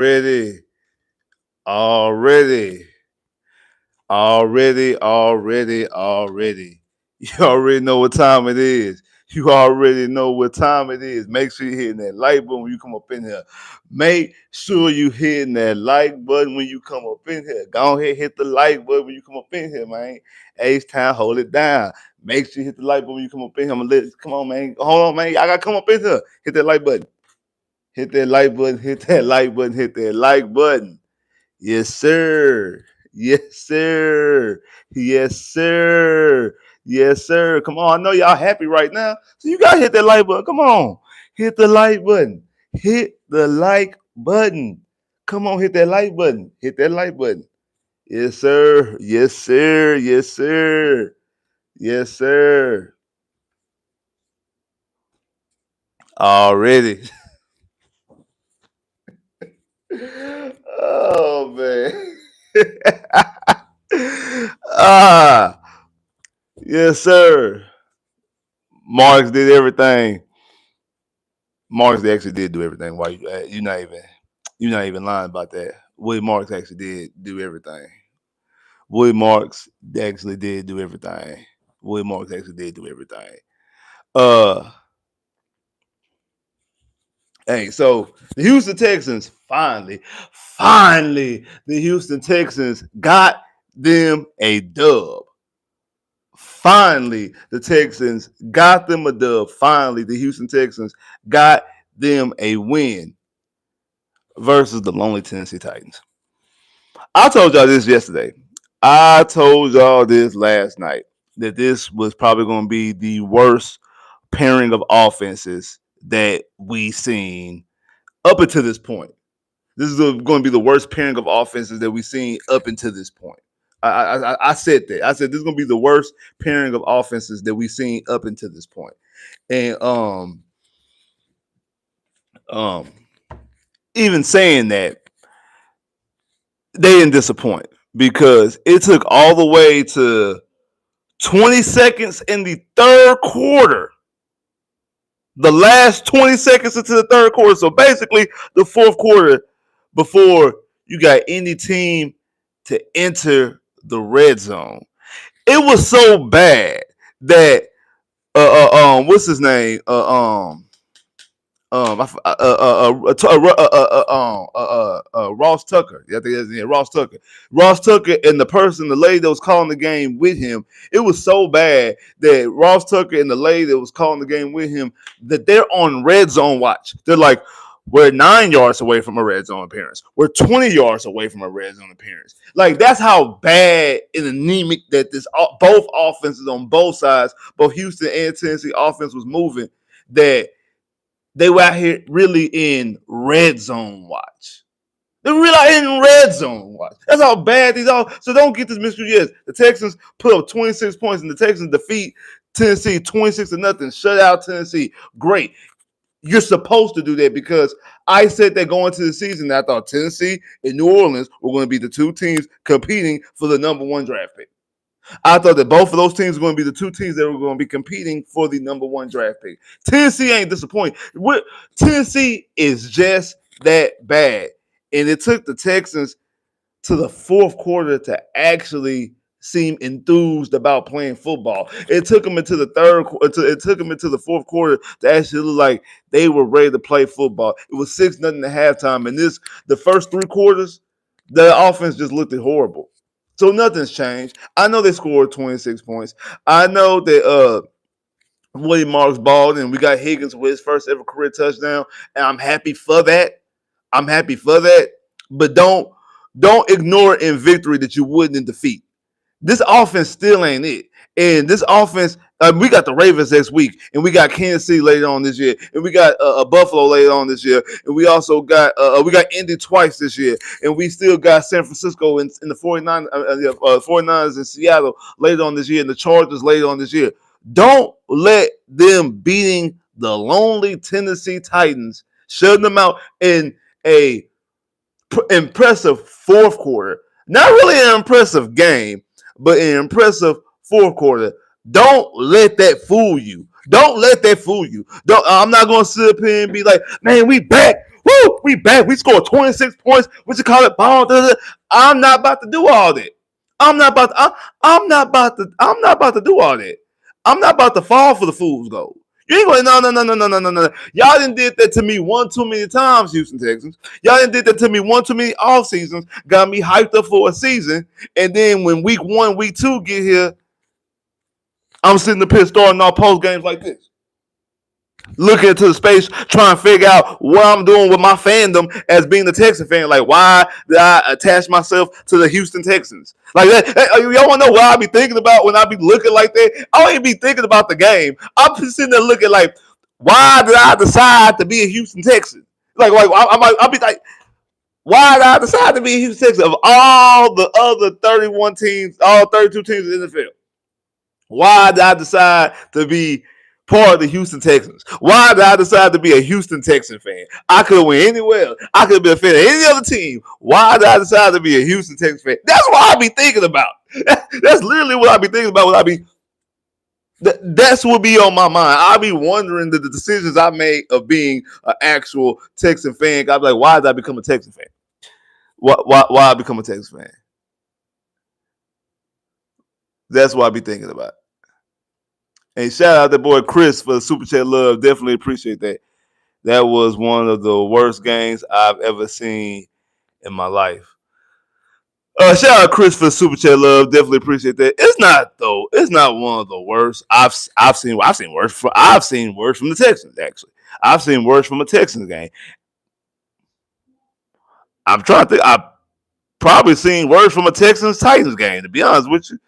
Already. Already. Already. You already know what time it is. You already know what time it is. Make sure you're hitting that like button when you come up in here. Make sure you hitting that like button when you come up in here. Go ahead, hit the like button when you come up in here, man. H time, hold it down. Make sure you hit the like button when you come up in here. I'm gonna come on, man. Hold on, man. I gotta come up in here. Hit that like button. Hit that like button. Hit that like button. Hit that like button. Yes, sir. Yes, sir. Yes, sir. Yes, sir. Come on. I know y'all happy right now. So you gotta hit that like button. Come on. Hit the like button. Hit the like button. Come on, hit that like button. Hit that like button. Yes, sir. Yes, sir. Yes, sir. Yes, sir. Already. Oh man. ah, yes, sir. Marks did everything. Marks actually did do everything. Why you're not even lying about that. Willie Marks actually did do everything. Willie Marks actually did do everything. Willie Marks actually did do everything. Uh, hey, so the Houston Texans finally, the Houston Texans got them a dub. Finally, the Texans got them a dub. Finally, the Houston Texans got them a win versus the lonely Tennessee Titans. I told y'all this yesterday. I told y'all this last night that this was probably going to be the worst pairing of offenses that we seen up until this point. This is going to be the worst pairing of offenses that we've seen up until this point. I said that. I said this is going to be the worst pairing of offenses that we've seen up until this point. And even saying that, they didn't disappoint because it took all the way to 20 seconds in the third quarter. The last 20 seconds into the third quarter. So basically, the fourth quarter before you got any team to enter the red zone. It was so bad that what's his name? Ross Tucker. I think that's Ross Tucker. Ross Tucker and the lady that was calling the game with him. It was so bad that Ross Tucker and the lady that was calling the game with him that they're on red zone watch. They're like, we're 9 yards away from a red zone appearance. We're 20 yards away from a red zone appearance. Like that's how bad and anemic that this both offenses on both sides, both Houston and Tennessee offense was moving. That they were out here really in red zone watch. They were really out here in red zone watch. That's how bad these are. So don't get this mystery. Yes, the Texans put up 26 points and the Texans defeat Tennessee 26-0. Shut out Tennessee. Great. You're supposed to do that because I said that going into the season that I thought Tennessee and New Orleans were going to be the two teams competing for the number one draft pick. I thought that both of those teams were going to be the two teams that were going to be competing for the number one draft pick. Tennessee ain't disappointed. Tennessee is just that bad. And it took the Texans to the fourth quarter to actually seem enthused about playing football. It took them into the fourth quarter to actually look like they were ready to play football. It was 6-0 at halftime. And the first three quarters, the offense just looked horrible. So nothing's changed. I know they scored 26 points. I know that William Marks balled and we got Higgins with his first ever career touchdown. And I'm happy for that. But don't ignore in victory that you wouldn't in defeat. This offense still ain't it. And this offense, we got the Ravens next week, and we got Kansas City later on this year, and we got Buffalo later on this year, and we also got Indy twice this year, and we still got San Francisco in the 49ers in Seattle later on this year, and the Chargers later on this year. Don't let them beating the lonely Tennessee Titans, shutting them out in a impressive fourth quarter. Not really an impressive game, but an impressive fourth quarter. Don't let that fool you. I'm not going to sit up here and be like, man, we back. Woo, woo, we back. We scored 26 points. What you call it? Ball. I'm not about to do all that. I'm not about. To, I'm not about to. I'm not about to do all that. I'm not about to fall for the fool's gold. You ain't going. No. Y'all didn't did that to me one too many times, Houston Texans. Y'all didn't did that to me one too many off seasons. Got me hyped up for a season, and then when week 1, week 2 get here, I'm sitting up here starting off post games like this, looking into the space, trying to figure out what I'm doing with my fandom as being a Texan fan. Like, why did I attach myself to the Houston Texans? Like that. Hey, y'all want to know what I be thinking about when I be looking like that? I don't even be thinking about the game. I'm just sitting there looking like, why did I decide to be a Houston Texan? I'll be like, why did I decide to be a Houston Texan of all the other 31 teams, all 32 teams in the NFL? Why did I decide to be part of the Houston Texans? Why did I decide to be a Houston Texan fan? I could have went anywhere. I could have been a fan of any other team. Why did I decide to be a Houston Texans fan? That's what I be thinking about. That's literally what I be thinking about when I be. That's what be on my mind. I be wondering the decisions I made of being an actual Texan fan. I be like, why did I become a Texan fan? Why I become a Texas fan? That's what I be thinking about. And shout out to boy Chris for the super chat love. Definitely appreciate that. That was one of the worst games I've ever seen in my life. Shout out Chris for the super chat love. Definitely appreciate that. It's not though. It's not one of the worst. I've seen worse. I've seen worse from the Texans. Actually, I've seen worse from a Texans game. I'm trying to think. I've probably seen worse from a Texans Titans game. To be honest with you,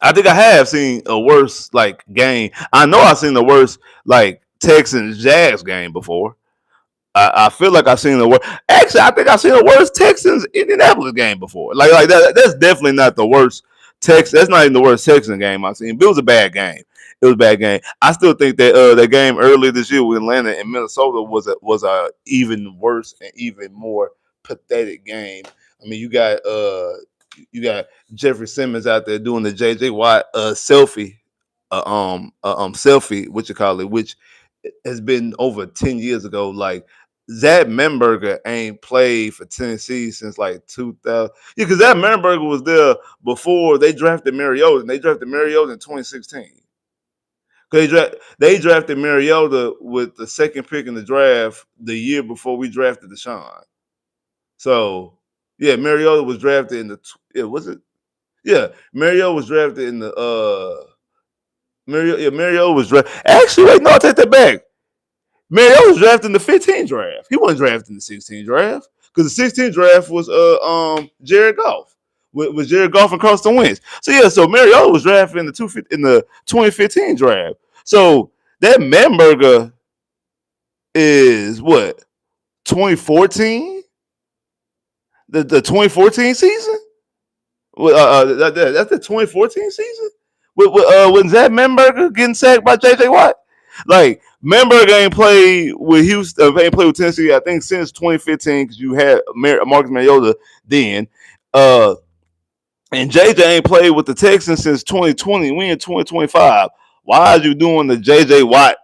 I think I have seen a worse like game. I know I've seen the worst like Texans Jags game before. I feel like I've seen the worst. Actually, I think I've seen the worst Texans Indianapolis game before. Like that. That's definitely not the worst Tex. That's not even the worst Texan game I've seen. But it was a bad game. It was a bad game. I still think that that game earlier this year with Atlanta and Minnesota was a even worse and even more pathetic game. I mean, you got Jeffrey Simmons out there doing the JJ Watt selfie, selfie, what you call it, which has been over 10 years ago. Like Zach Menberger ain't played for Tennessee since like 2000. Yeah, because Zach Menberger was there before they drafted Mariota, and they drafted Mariota in 2016. They drafted Mariota with the second pick in the draft the year before we drafted Deshaun. So yeah, Mariota was drafted in the Mariota was drafted in the Mariota was drafted. Actually, wait, no, I take that back. Mariota was drafted in the 15 draft. He wasn't drafted in the 16 draft because the 16 draft was Jared Goff with Jared Goff and Carson Wentz. So yeah, so Mariota was drafted in the 2015 draft. So that Menberger is what 2014, the 2014 season. That's the 2014 season when Zach Menberger getting sacked by JJ Watt. Like Menberger ain't played with Houston, ain't played with Tennessee. I think since 2015 because you had Marcus Mariota then, and JJ ain't played with the Texans since 2020. We in 2025. Why are you doing the JJ Watt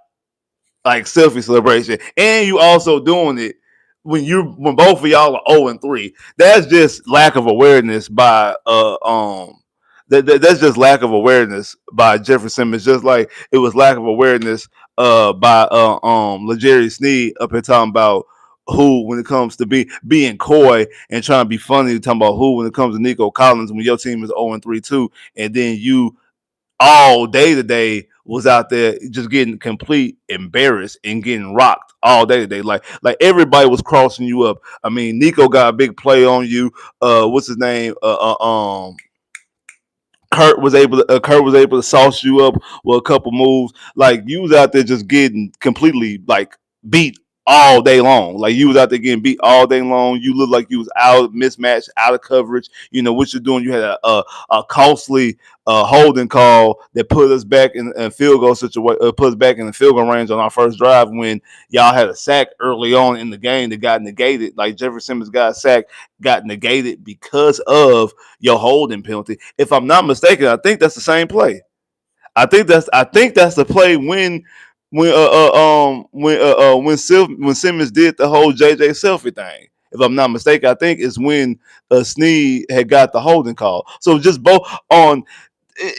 like selfie celebration? And you also doing it when both of y'all are 0-3. That's just lack of awareness by that's just lack of awareness by Jeffrey Simmons, just like it was lack of awareness by L'Jarius Sneed up here talking about who when it comes to being coy and trying to be funny, talking about who when it comes to Nico Collins when your team is 0-3 too, and then you all day today was out there just getting complete embarrassed and getting rocked all day today. Like everybody was crossing you up. I mean, Nico got a big play on you. What's his name? Kurt was able to sauce you up with a couple moves. Like you was out there just getting completely like beat all day long. Like you was out there getting beat all day long. You looked like you was out mismatched, out of coverage. You know what you're doing. You had a costly holding call that put us back in a field goal situation. Put us back in the field goal range on our first drive when y'all had a sack early on in the game that got negated. Like Jeffrey Simmons got a sack, got negated because of your holding penalty. If I'm not mistaken, I think that's the same play. I think that's the play when when Simmons did the whole JJ selfie thing. If I'm not mistaken, I think it's when Snead had got the holding call. So just both on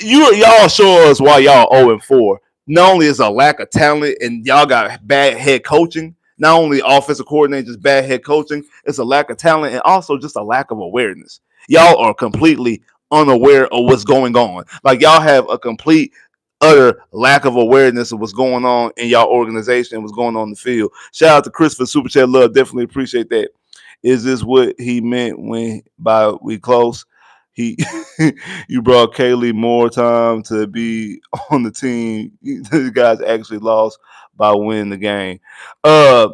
y'all show us why y'all 0-4. Not only is a lack of talent and y'all got bad head coaching, not only offensive coordinator, just bad head coaching, it's a lack of talent and also just a lack of awareness. Y'all are completely unaware of what's going on. Like y'all have a complete utter lack of awareness of what's going on in y'all organization and what's going on in the field. Shout out to Chris for Super Chat Love. Definitely appreciate that. Is this what he meant when by we close? He you brought Kaylee more time to be on the team. The guys actually lost by winning the game. Uh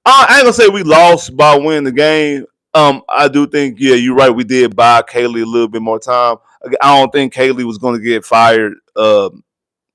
I ain't gonna say we lost by winning the game. I do think, yeah, you're right. We did buy Kaylee a little bit more time. I don't think Kaylee was going to get fired. I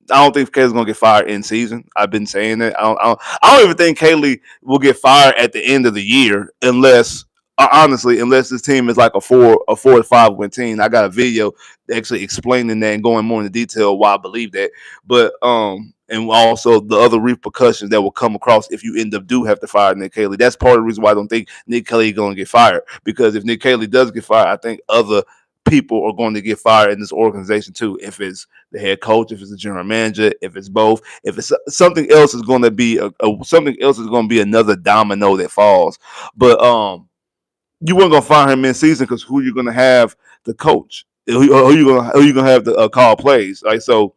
don't think Kaylee's gonna get fired in season. I've been saying that. I don't even think Kaylee will get fired at the end of the year unless, honestly, unless this team is like a four to five win team. I got a video actually explaining that and going more into detail why I believe that. But and also the other repercussions that will come across if you end up do have to fire Nick Kaylee. That's part of the reason why I don't think Nick Kaylee is gonna get fired. Because if Nick Kaylee does get fired, I think other people are going to get fired in this organization too. If it's the head coach, if it's the general manager, if it's both, if it's something else is going to be something else is going to be another domino that falls. But you weren't going to fire him in season because who you're going to have the coach, who you going to have the call plays, right? So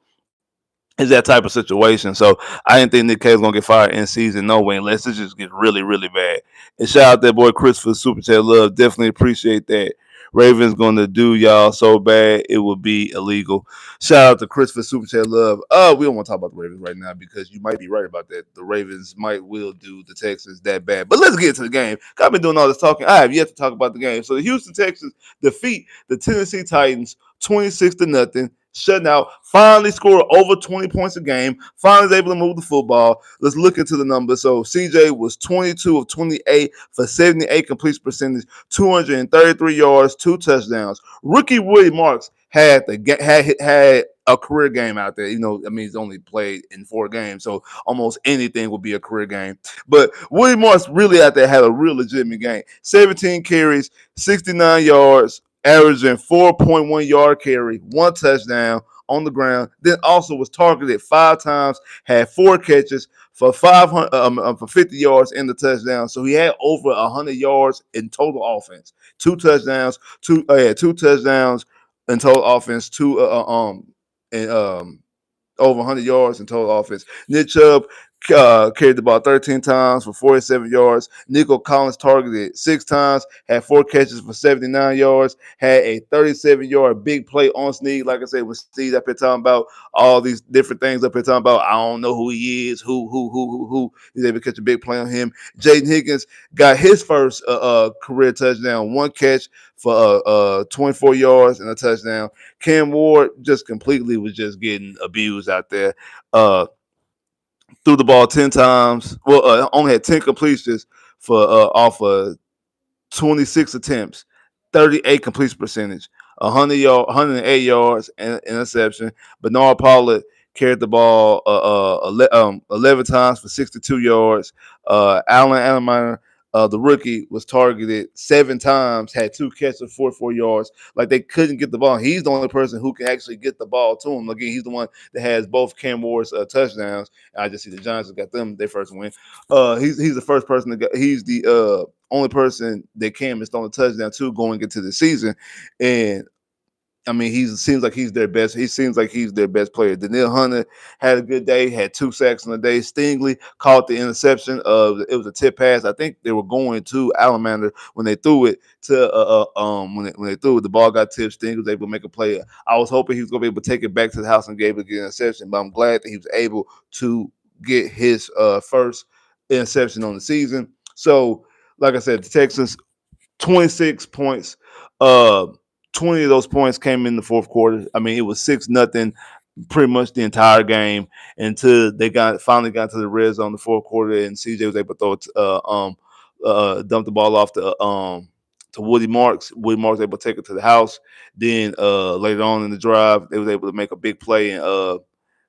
it's that type of situation. So I didn't think Nick Cage was gonna get fired in season no way, unless it just gets really, really bad. And shout out that boy Chris for Super Chat Love. Definitely appreciate that. Ravens gonna do y'all so bad it would be illegal. Shout out to Chris for Super Chat Love. We don't want to talk about the Ravens right now because you might be right about that. The Ravens might will do the Texans that bad. But let's get to the game. I've been doing all this talking. I have yet to talk about the game. So the Houston Texans defeat the Tennessee Titans 26 to nothing, shutting out, finally scored over 20 points a game, finally was able to move the football. Let's look into the numbers. So CJ was 22 of 28 for 78 completion percentage, 233 yards, 2 touchdowns. Rookie Woody Marks had a career game out there. I mean, he's only played in 4 games, so almost anything would be a career game. But Woody Marks really out there had a real legitimate game. 17 carries, 69 yards, averaging 4.1 yard carry, 1 touchdown on the ground. Then also was targeted 5 times, had 4 catches for 50 yards in the touchdown. So he had over 100 yards in total offense. 2 touchdowns, two touchdowns in total offense. And over 100 yards in total offense. Nick Chubb carried the ball 13 times for 47 yards. Nico Collins targeted 6 times, had 4 catches for 79 yards, had a 37-yard big play on Snead. Like I said, with Snead up here talking about all these different things up here talking about, I don't know who he is, who. He's able to catch a big play on him. Jaden Higgins got his first career touchdown, 1 catch for 24 yards and a touchdown. Cam Ward just completely was just getting abused out there. Threw the ball 10 times. Well, only had 10 completions for off of 26 attempts, 38 completion percentage, 108 yards, and interception. Bernard Pollard carried the ball 11 times for 62 yards. Allen Alleminer, the rookie, was targeted 7 times, had 2 catches for 44 yards. Like they couldn't get the ball. He's the only person who can actually get the ball to him. Again, he's the one that has both Cam Ward's touchdowns. I just see the Giants got them their first win. He's the first person that got. He's the only person that Cam has thrown a touchdown to going into the season, and I mean, seems like he's their best. He seems like he's their best player. Daniil Hunter had a good day, had 2 sacks on the day. Stingley caught the interception. It was a tip pass. I think they were going to Alamander when they threw it to when they threw it. The ball got tipped. Stingley was able to make a play. I was hoping he was going to be able to take it back to the house and be able to get an interception, but I'm glad that he was able to get his first interception on the season. So, like I said, the Texans 26 points. 20 of those points came in the fourth quarter. I mean, it was 6-0 pretty much the entire game until they finally got to the red zone the fourth quarter, and CJ was able to dump the ball off to Woody Marks. Woody Marks was able to take it to the house. Then later on in the drive, they was able to make a big play and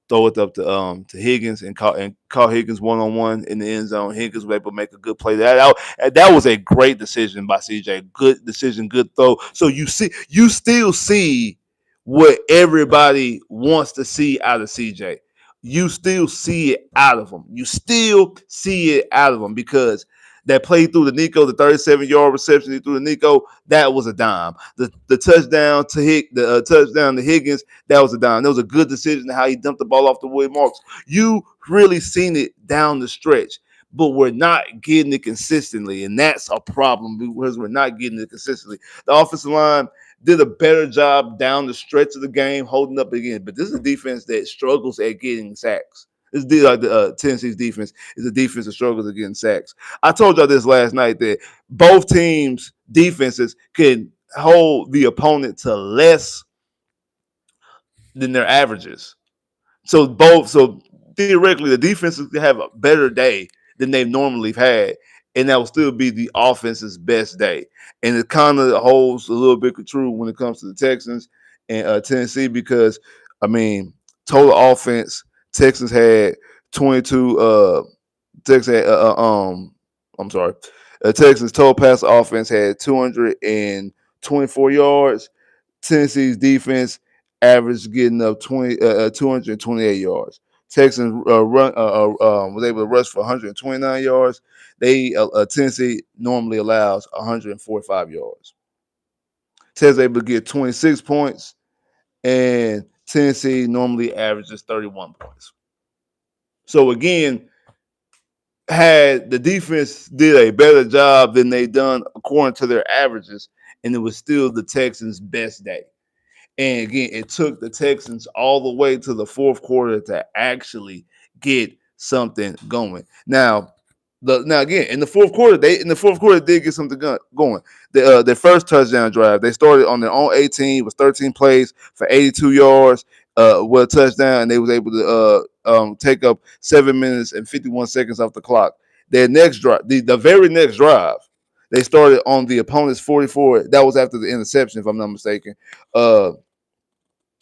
throw it up to Higgins and call Higgins 1-on-1 in the end zone. Higgins was able to make a good play. That was a great decision by CJ. Good decision, good throw. So you still see what everybody wants to see out of CJ. You still see it out of him. You still see it out of him because that play through the Nico, the 37-yard reception he threw to Nico, that was a dime. The touchdown to Higgins, that was a dime. That was a good decision how he dumped the ball off to Willie Marks. You really seen it down the stretch, but we're not getting it consistently, and that's a problem because we're not getting it consistently. The offensive line did a better job down the stretch of the game holding up again, but this is a defense that struggles at getting sacks. This is like the Tennessee's defense is a defense that struggles at getting sacks. I told y'all this last night that both teams' defenses can hold the opponent to less than their averages. So theoretically, the defenses can have a better day than they've normally had, and that will still be the offense's best day. And it kind of holds a little bit true when it comes to the Texans and Tennessee because I mean, total offense, Texans had 22. Texans had I'm sorry, Texans total pass offense had 224 yards. Tennessee's defense averaged getting up 228 yards. Texans was able to rush for 129 yards. Tennessee normally allows 145 yards. Texas able to get 26 points, and Tennessee normally averages 31 points. So again, had the defense did a better job than they done according to their averages, and it was still the Texans' best day. And again, it took the Texans all the way to the fourth quarter to actually get something going. Now again in the fourth quarter, they did get something going. Their first touchdown drive, they started on their own 18, was 13 plays for 82 yards, with a touchdown, and they was able to take up 7 minutes and 51 seconds off the clock. Their next drive, the very next drive, they started on the opponent's 44. That was after the interception, if I'm not mistaken. That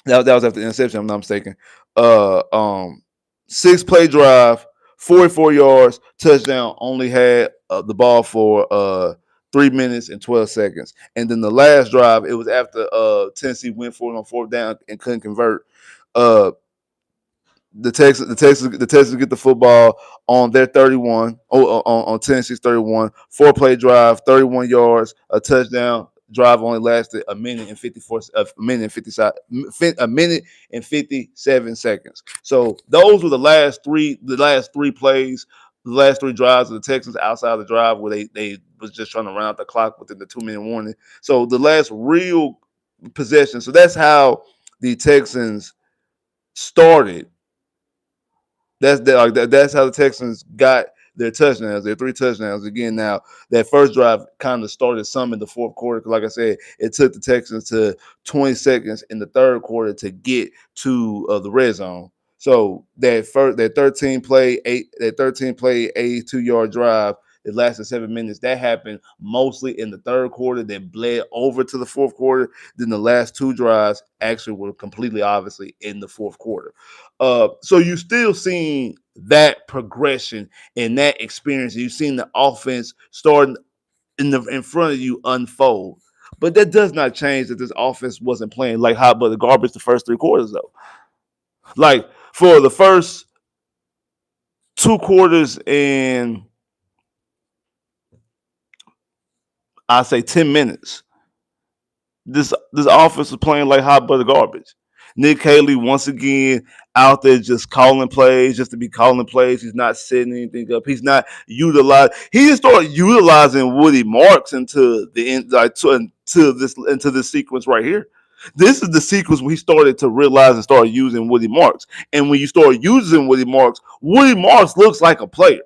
was after the interception, I'm not mistaken. Uh, um, 6 play drive, 44 yards, touchdown. Only had the ball for 3 minutes and 12 seconds. And then the last drive, it was after Tennessee went for it on fourth down and couldn't convert. Uh, the Texans get the football on their 31, on Tennessee's 31, 4-play drive, 31 yards, a touchdown. Drive only lasted a minute and 57 seconds. So those were the last three plays, the last 3 drives of the Texans outside of the drive where they was just trying to run out the clock within the 2-minute warning. So the last real possession. So that's how the Texans started. That's how the Texans got their touchdowns, their 3 touchdowns. Again, now that first drive kind of started some in the fourth quarter because, like I said, it took the Texans to 20 seconds in the third quarter to get to the red zone. So that 13-play 82-yard drive, it lasted 7 minutes. That happened mostly in the third quarter, then bled over to the fourth quarter. Then the last 2 drives actually were completely obviously in the fourth quarter. So you still seeing that progression and that experience. You've seen the offense starting in front of you unfold. But that does not change that this offense wasn't playing like hot butter garbage the first 3 quarters, though. Like for the first 2 quarters and I say 10 minutes, this offense was playing like hot butter garbage. Nick Haley once again out there just calling plays just to be calling plays. He's not setting anything up. He's not utilizing. He just started utilizing Woody Marks into the end, like into this sequence right here. This is the sequence where he started to realize and start using Woody Marks. And when you start using Woody Marks looks like a player.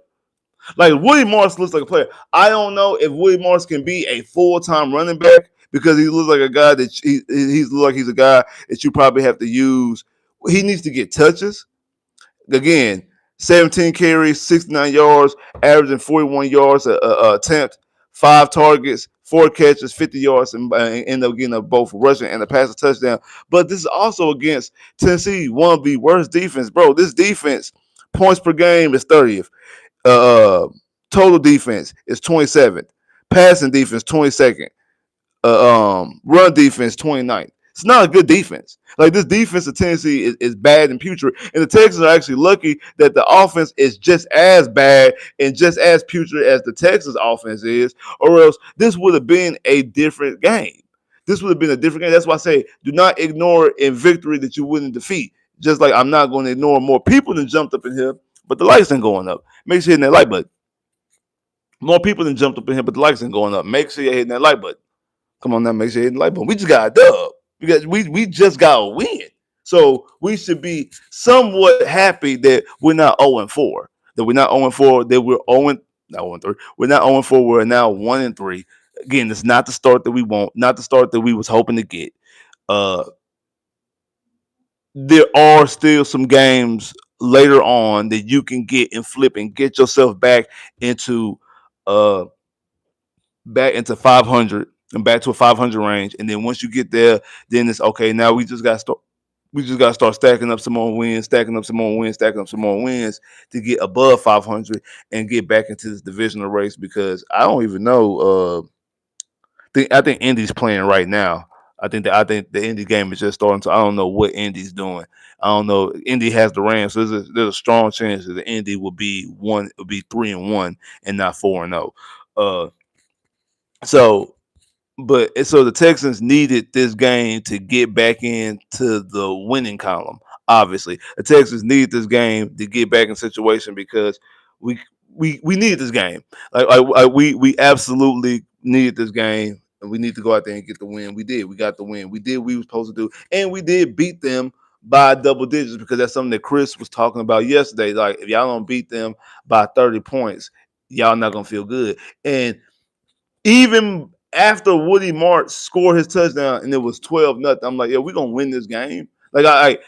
Like Woody Marks looks like a player. I don't know if Woody Marks can be a full-time running back because he looks like a guy that he's a guy that you probably have to use. He needs to get touches. Again, 17 carries, 69 yards, averaging 41 yards a attempt, 5 targets, 4 catches, 50 yards, and end up getting a both rushing and a passing touchdown. But this is also against Tennessee, one of the worst defense, bro. This defense, points per game is 30th. Uh, total defense is 27th. Passing defense 22nd. Run defense 29th. It's not a good defense. Like this defense of Tennessee is bad and putrid, and the Texans are actually lucky that the offense is just as bad and just as putrid as the Texans offense is, or else this would have been a different game. This would have been a different game. That's why I say do not ignore in victory that you wouldn't defeat. Just like I'm not going to ignore more people than jumped up in here, but the lights ain't going up. Make sure you're hitting that like button. More people than jumped up in here, but the lights ain't going up. Make sure you're hitting that like button. Come on now, make sure you hit the like button. We just got a dub because we just got a win. So we should be somewhat happy that we're not 0-4. That we're not 0-4, that we're 0 not 0-3. We're not 0-4, we're now 1-3. Again, it's not the start that we want, not the start that we was hoping to get. Uh there are still some games later on that you can get and flip and get yourself into uh back into 500 and back to a 500 range. And then once you get there, then it's okay. Now we just got to start. We just got to start stacking up some more wins, stacking up some more wins, stacking up some more wins to get above 500 and get back into this divisional race. Because I don't even know. I think Indy's playing right now. I think the Indy game is just starting. So I don't know what Indy's doing. I don't know. Indy has the Rams, so there's a strong chance that the Indy will be 3-1 and not 4-0. So so the Texans needed this game to get back into the winning column. Obviously, the Texans need this game to get back in situation because we we need this game. We absolutely need this game, and we need to go out there and get the win. We did. We got the win. We did what we were supposed to do, and we did beat them by double digits because that's something that Chris was talking about yesterday. Like if y'all don't beat them by 30 points, y'all not gonna feel good. And even after Woody Marks scored his touchdown and it was 12-0, I'm like, yeah, we're gonna win this game. Like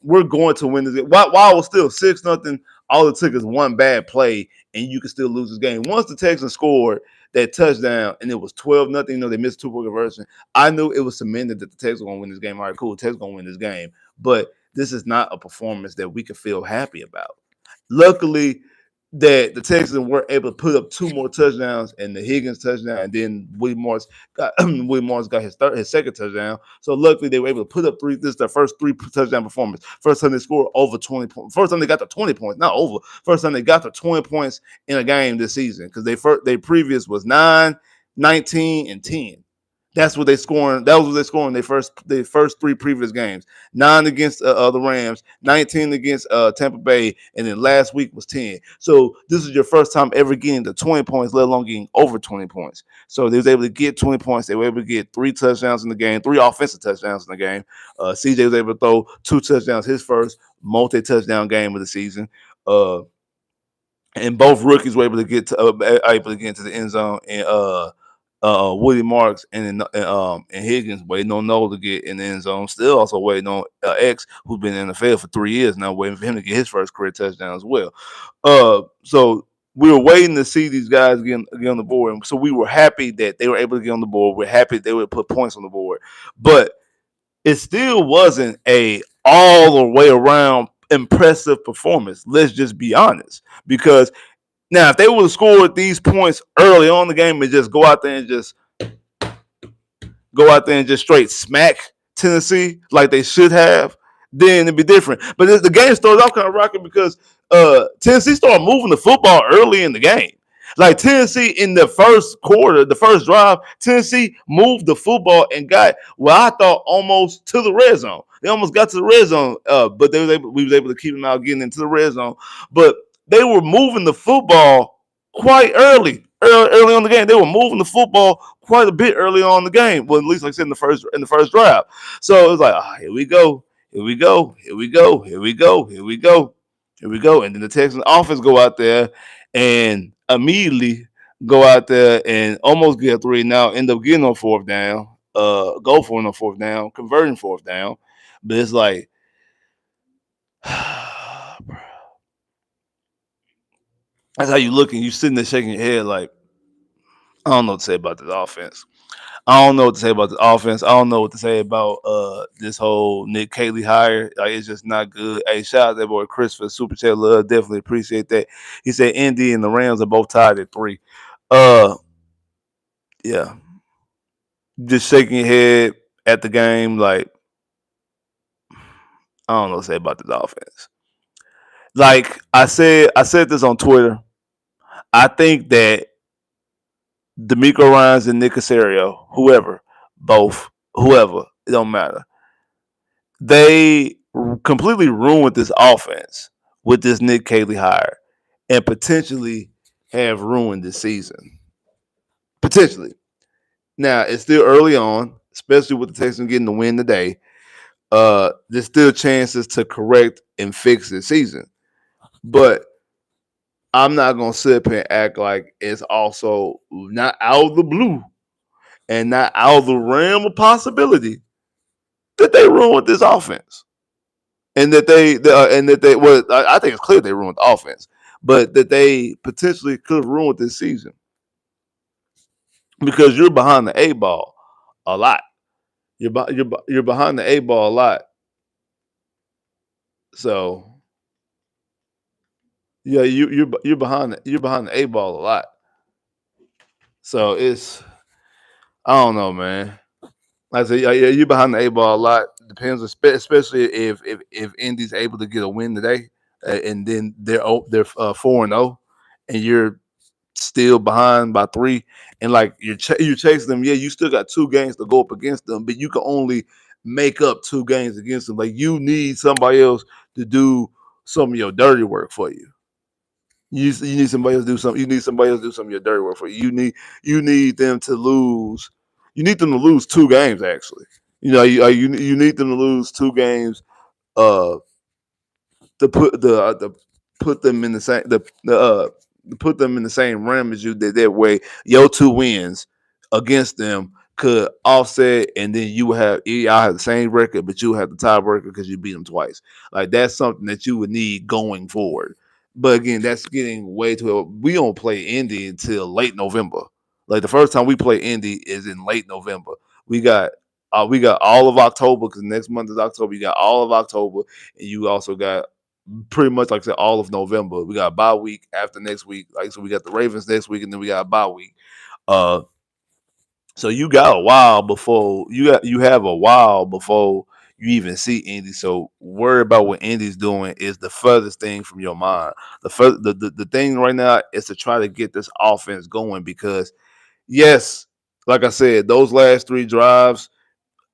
we're going to win this game. While it was still 6-0, all it took is one bad play and you can still lose this game. Once the Texans scored that touchdown and it was 12-0, they missed 2-point conversion. I knew it was cemented that the Texans were gonna win this game. All right, cool, the Texans gonna win this game. But this is not a performance that we can feel happy about. Luckily, that the Texans were able to put up 2 more touchdowns and the Higgins touchdown, and then Willie Morris got his second touchdown. So luckily they were able to put up 3. This is their first 3 touchdown performance. First time they scored over 20 points. First time they got to 20 points, not over. First time they got to 20 points in a game this season because they previous was 9, 19, and 10. That's what they scoring. That was what they scoring their first 3 previous games. 9 against the Rams, 19 against Tampa Bay, and then last week was 10. So this is your first time ever getting to 20 points, let alone getting over 20 points. So they was able to get 20 points. They were able to get 3 touchdowns in the game, 3 offensive touchdowns in the game. CJ was able to throw 2 touchdowns, his first multi-touchdown game of the season. And both rookies were able to get into the end zone, and Woody Marks and Higgins waiting on Noel to get in the end zone. Still also waiting on X, who's been in the NFL for 3 years now, waiting for him to get his first career touchdown as well. So we were waiting to see these guys get on the board. And so we were happy that they were able to get on the board. We're happy they would put points on the board. But it still wasn't a all the way around impressive performance. Let's just be honest. Because now, if they would have scored these points early on in the game and just go out there and just straight smack Tennessee like they should have, then it'd be different. But the game started off kind of rocking because Tennessee started moving the football early in the game. Like Tennessee in the first quarter, the first drive, Tennessee moved the football and got I thought almost to the red zone. They almost got to the red zone, but we was able to keep them out getting into the red zone. But they were moving the football quite early on the game. They were moving the football quite a bit early on in the game. Well, at least like I said in the first drive. So it was like, here we go, here we go, here we go, here we go, here we go, here we go. And then the Texans offense go out there and immediately go out there and almost get a 3. Now end up getting on 4th down, go for it on 4th down, converting 4th down. But it's like, that's how you looking. You sitting there shaking your head like, I don't know what to say about this offense. I don't know what to say about the offense. I don't know what to say about this whole Nick Caley hire. Like it's just not good. Hey, shout out to that boy Chris for the super chat. Love, definitely appreciate that. He said Indy and the Rams are both tied at 3. Uh, yeah, just shaking your head at the game. Like I don't know what to say about this offense. Like I said this on Twitter. I think that D'Amico Ryans and Nick Casario, whoever, it don't matter. They completely ruined this offense with this Nick Caley hire, and potentially have ruined this season. Potentially. Now it's still early on, especially with the Texans getting the win today. There's still chances to correct and fix this season, but I'm not gonna sit up here and act like it's also not out of the blue and not out of the realm of possibility that they ruined this offense. And that they well, I think it's clear they ruined the offense, but that they potentially could have ruined this season because you're behind the A ball a lot. You're behind the A ball a lot. So yeah, you're behind the A ball a lot. So it's I don't know, man. Like I said, yeah, you're behind the A ball a lot. Depends, especially if Indy's able to get a win today, and then they're 4-0, and you're still behind by 3, and like you're chasing them. Yeah, you still got 2 games to go up against them, but you can only make up 2 games against them. Like you need somebody else to do some of your dirty work for you. You need somebody else to do something. You need somebody else to do some of your dirty work for you. You need them to lose. You need them to lose 2 games actually. You need them to lose 2 games. Uh, to put them in the same to put them in the same realm as you did. That way, your 2 wins against them could offset, and then y'all have the same record, but you have the tiebreaker because you beat them twice. Like that's something that you would need going forward. But again, that's getting way too. We don't play Indy until late November. Like the first time we play Indy is in late November. We got we got all of October because next month is October. You got all of October, and you also got pretty much like I said, all of November. We got a bye week after next week. Like so, we got the Ravens next week, and then we got a bye week. Uh, so you have a while before you even see Indy. So worry about what Indy's doing is the furthest thing from your mind. The thing right now is to try to get this offense going because yes, like I said, those last 3 drives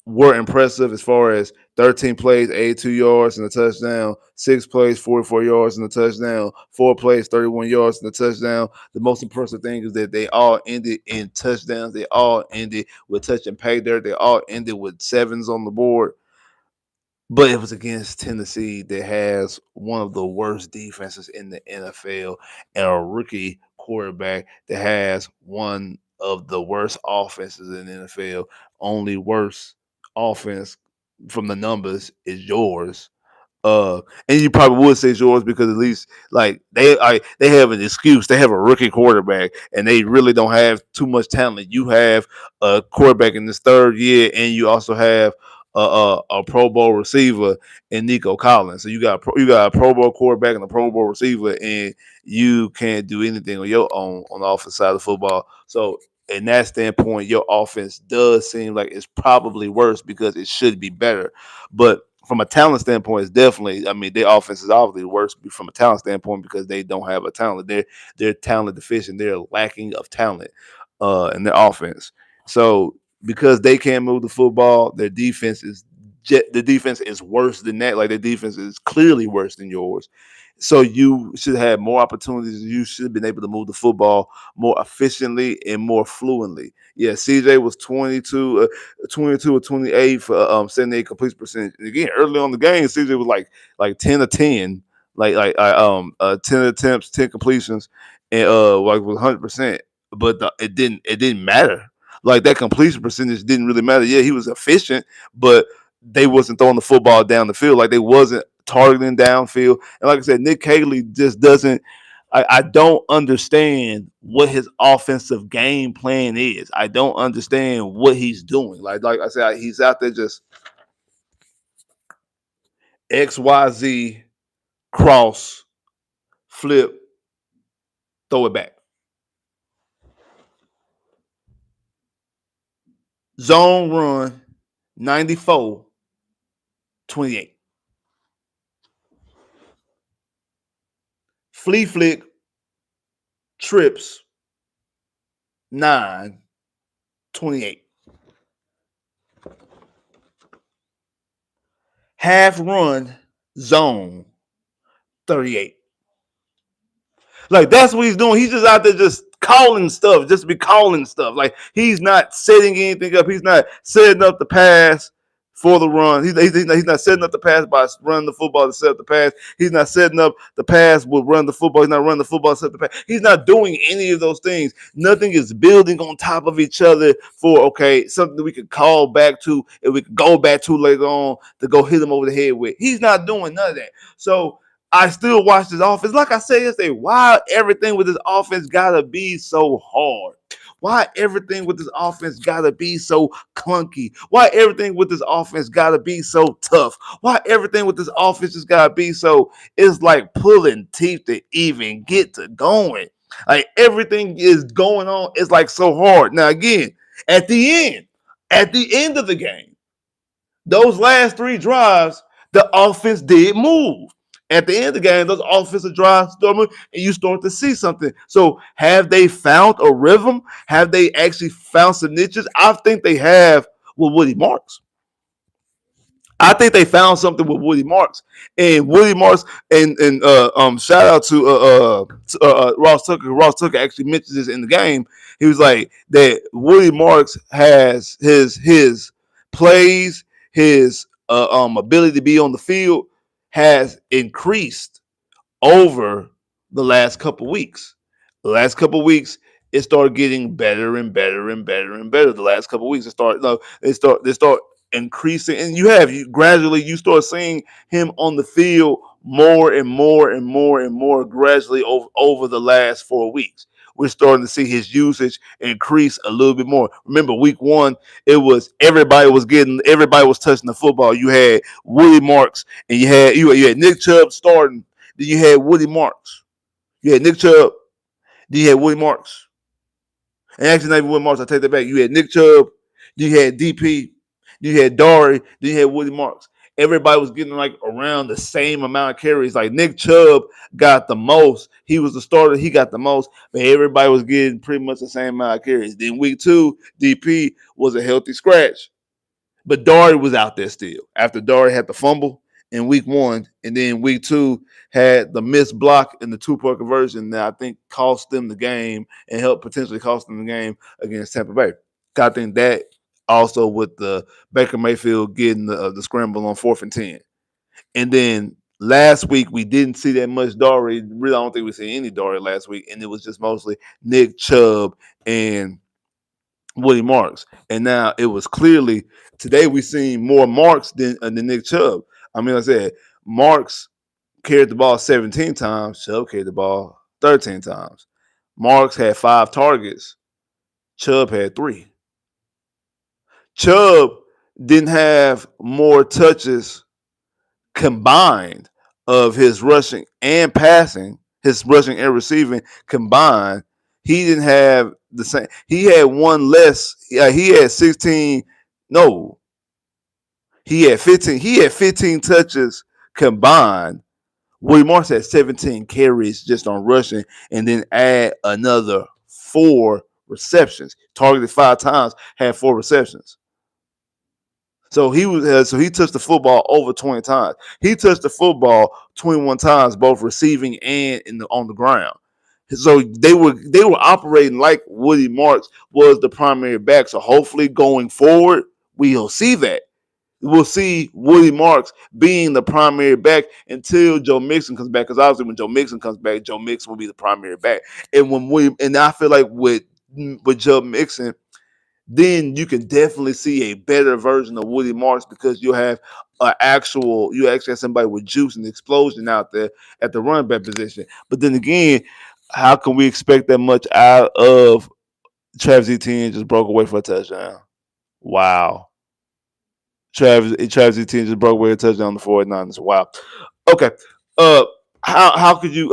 were impressive as far as 13 plays, 82 yards and a touchdown, 6 plays, 44 yards and a touchdown, 4 plays, 31 yards and a touchdown. The most impressive thing is that they all ended in touchdowns. They all ended with touch and pay there. They all ended with sevens on the board. But it was against Tennessee that has one of the worst defenses in the NFL and a rookie quarterback that has one of the worst offenses in the NFL. Only worse offense from the numbers is yours. And you probably would say it's yours because at least like they have an excuse. They have a rookie quarterback, and they really don't have too much talent. You have a quarterback in this 3rd year, and you also have a Pro Bowl receiver in Nico Collins. So you got a Pro Bowl quarterback and a Pro Bowl receiver, and you can't do anything on your own on the offensive side of the football. So in that standpoint, your offense does seem like it's probably worse because it should be better. But from a talent standpoint, it's definitely. I mean, their offense is obviously worse from a talent standpoint because they don't have a talent. They're talent deficient. They're lacking of talent in their offense. So because they can't move the football, the defense is worse than that. Like their defense is clearly worse than yours. So you should have more opportunities. You should have been able to move the football more efficiently and more fluently. Yeah, CJ was 22 or 28 for 78 completion percentage. And again, early on in the game, CJ was like 10 or 10, like 10 attempts, 10 completions, and like with 100%. But it didn't matter. Like that completion percentage didn't really matter. Yeah, he was efficient, but they wasn't throwing the football down the field. Like they wasn't targeting downfield. And like I said, Nick Caley just doesn't. I don't understand what his offensive game plan is. I don't understand what he's doing. Like I said, he's out there just XYZ cross, flip, throw it back. Zone run 94-28. Flea flick trips 9-28. Half run zone 38. Like that's what he's doing. He's just out there just calling stuff, just be calling stuff. Like he's not setting anything up. He's not setting up the pass for the run. He's not setting up the pass by running the football to set up the pass. He's not setting up the pass with run the football. He's not running the football to set up the pass. He's not doing any of those things. Nothing is building on top of each other for something that we could call back to and we could go back to later on to go hit him over the head with. He's not doing none of that. So I still watch this offense. Like I said yesterday, why everything with this offense gotta be so hard? Why everything with this offense gotta be so clunky? Why everything with this offense gotta be so tough? Why everything with this offense just gotta be so, it's like pulling teeth to even get to going. Like everything is going on. It's like so hard. Now again, at the end of the game, those last three drives, the offense did move. At the end of the game, those offensive drives start moving, and you start to see something. So, have they found a rhythm? Have they actually found some niches? I think they have with Woody Marks. I think they found something with Woody Marks and Woody Marks and shout out to Ross Tucker. Ross Tucker actually mentioned this in the game. He was like that Woody Marks has his plays, his ability to be on the field has increased over the last couple weeks. The last couple weeks, it started getting better and better and better and better. The last couple weeks, they start increasing, and you start seeing him on the field more and more and more and more gradually over the last 4 weeks. We're starting to see his usage increase a little bit more. Remember, week one, it was everybody was touching the football. You had Woody Marks, and you had Nick Chubb starting. Then you had Woody Marks. You had Nick Chubb. Then you had Woody Marks. And actually, not even Woody Marks. I take that back. You had Nick Chubb. Then you had DP. Then you had Dory. Then you had Woody Marks. Everybody was getting like around the same amount of carries. Like Nick Chubb got the most. He was the starter. He got the most. But everybody was getting pretty much the same amount of carries. Then week two, DP was a healthy scratch. But Dory was out there still. After Dory had the fumble in week one, and then week two had the missed block in the 2-point conversion that I think cost them the game and helped potentially cost them the game against Tampa Bay. I think that also with the Baker Mayfield getting the scramble on 4th and 10. And then last week, we didn't see that much Dory. Really, I don't think we see any Dory last week. And it was just mostly Nick Chubb and Woody Marks. And now it was clearly today we seen more Marks than Nick Chubb. I mean, like I said, Marks carried the ball 17 times. Chubb carried the ball 13 times. Marks had 5 targets. Chubb had 3. Chubb didn't have more touches combined of his rushing and passing, his rushing and receiving combined. He didn't have the same. He had one less. He had 16. No, he had 15. He had 15 touches combined. Willie Marks had 17 carries just on rushing, and then add another 4 receptions. Targeted 5 times, had 4 receptions. So he touched the football over 20 times. He touched the football 21 times, both receiving and on the ground. So they were operating like Woody Marks was the primary back. So hopefully going forward, we'll see that. We'll see Woody Marks being the primary back until Joe Mixon comes back. Because obviously when Joe Mixon comes back, Joe Mixon will be the primary back. And I feel like with Joe Mixon, then you can definitely see a better version of Woody Marks because you actually have somebody with juice and explosion out there at the running back position. But then again, how can we expect that much out of Travis Etienne just broke away for a touchdown? Wow. Travis Etienne just broke away a touchdown on the 49ers. Wow. Okay. Uh how could you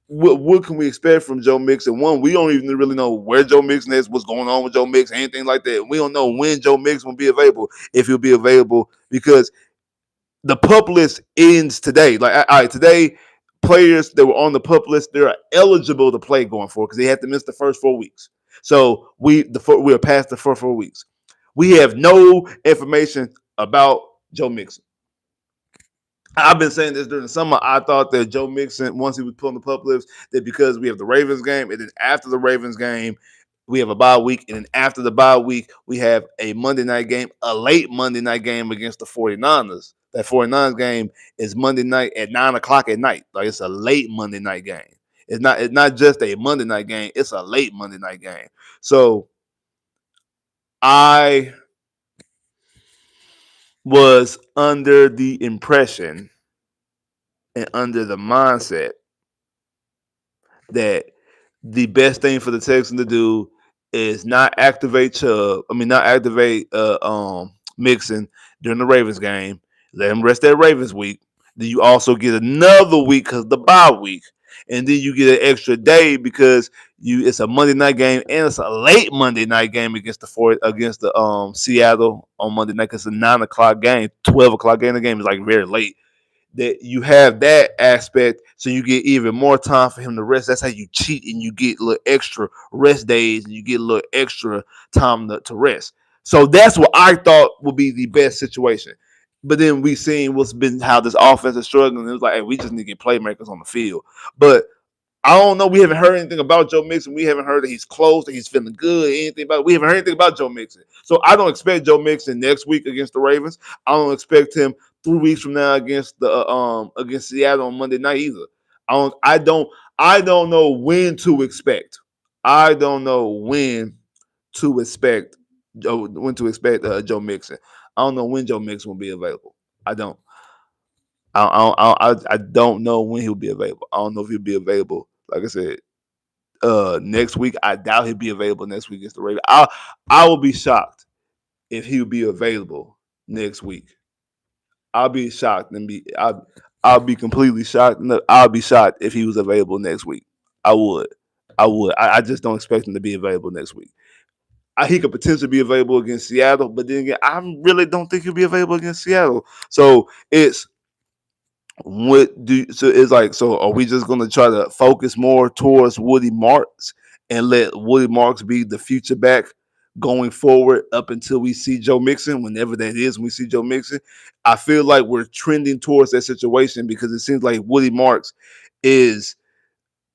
what can we expect from Joe Mixon? One, we don't even really know where Joe Mixon is, what's going on with Joe Mixon, anything like that. We don't know when Joe Mixon will be available, if he'll be available, because the pup list ends today. Like, all right, today, players that were on the pup list, they're eligible to play going forward because they had to miss the first 4 weeks. So we are past the first 4 weeks. We have no information about Joe Mixon. I've been saying this during the summer. I thought that Joe Mixon, once he was put on the pup list, that because we have the Ravens game, and then after the Ravens game, we have a bye week, and then after the bye week, we have a Monday night game, a late Monday night game against the 49ers. That 49ers game is Monday night at 9 o'clock at night. Like, it's a late Monday night game. It's not just a Monday night game, it's a late Monday night game. So I was under the impression and under the mindset that the best thing for the Texans to do is not activate Chubb. I mean, not activate Mixon during the Ravens game. Let him rest that Ravens week. Then you also get another week because the bye week, and then you get an extra day because it's a Monday night game and it's a late Monday night game against the Seattle on Monday night. Cause it's a 9 o'clock game, 12 o'clock game. The game is like very late, that you have that aspect, so you get even more time for him to rest. That's how you cheat, and you get a little extra rest days, and you get a little extra time to rest. So that's what I thought would be the best situation. But then we seen what's been how this offense is struggling. It was like, hey, we just need to get playmakers on the field. But I don't know. We haven't heard anything about Joe Mixon. We haven't heard that he's close, that he's feeling good, anything about it. We haven't heard anything about Joe Mixon. So I don't expect Joe Mixon next week against the Ravens. I don't expect him 3 weeks from now against Seattle on Monday night either. I don't know when to expect. I don't know to expect Joe Mixon. I don't know when Joe Mixon will be available. I don't. I don't know when he'll be available. I don't know if he'll be available. Like I said, next week. I doubt he'll be available next week against the Ravens. I will be shocked if he'll be available next week. I'll be shocked and I'll be completely shocked. No, I'll be shocked if he was available next week. I would. I just don't expect him to be available next week. He could potentially be available against Seattle, but then again, I really don't think he'll be available against Seattle. So it's like, so are we just going to try to focus more towards Woody Marks and let Woody Marks be the future back going forward up until we see Joe Mixon, whenever that is, when we see Joe Mixon? I feel like we're trending towards that situation because it seems like Woody Marks is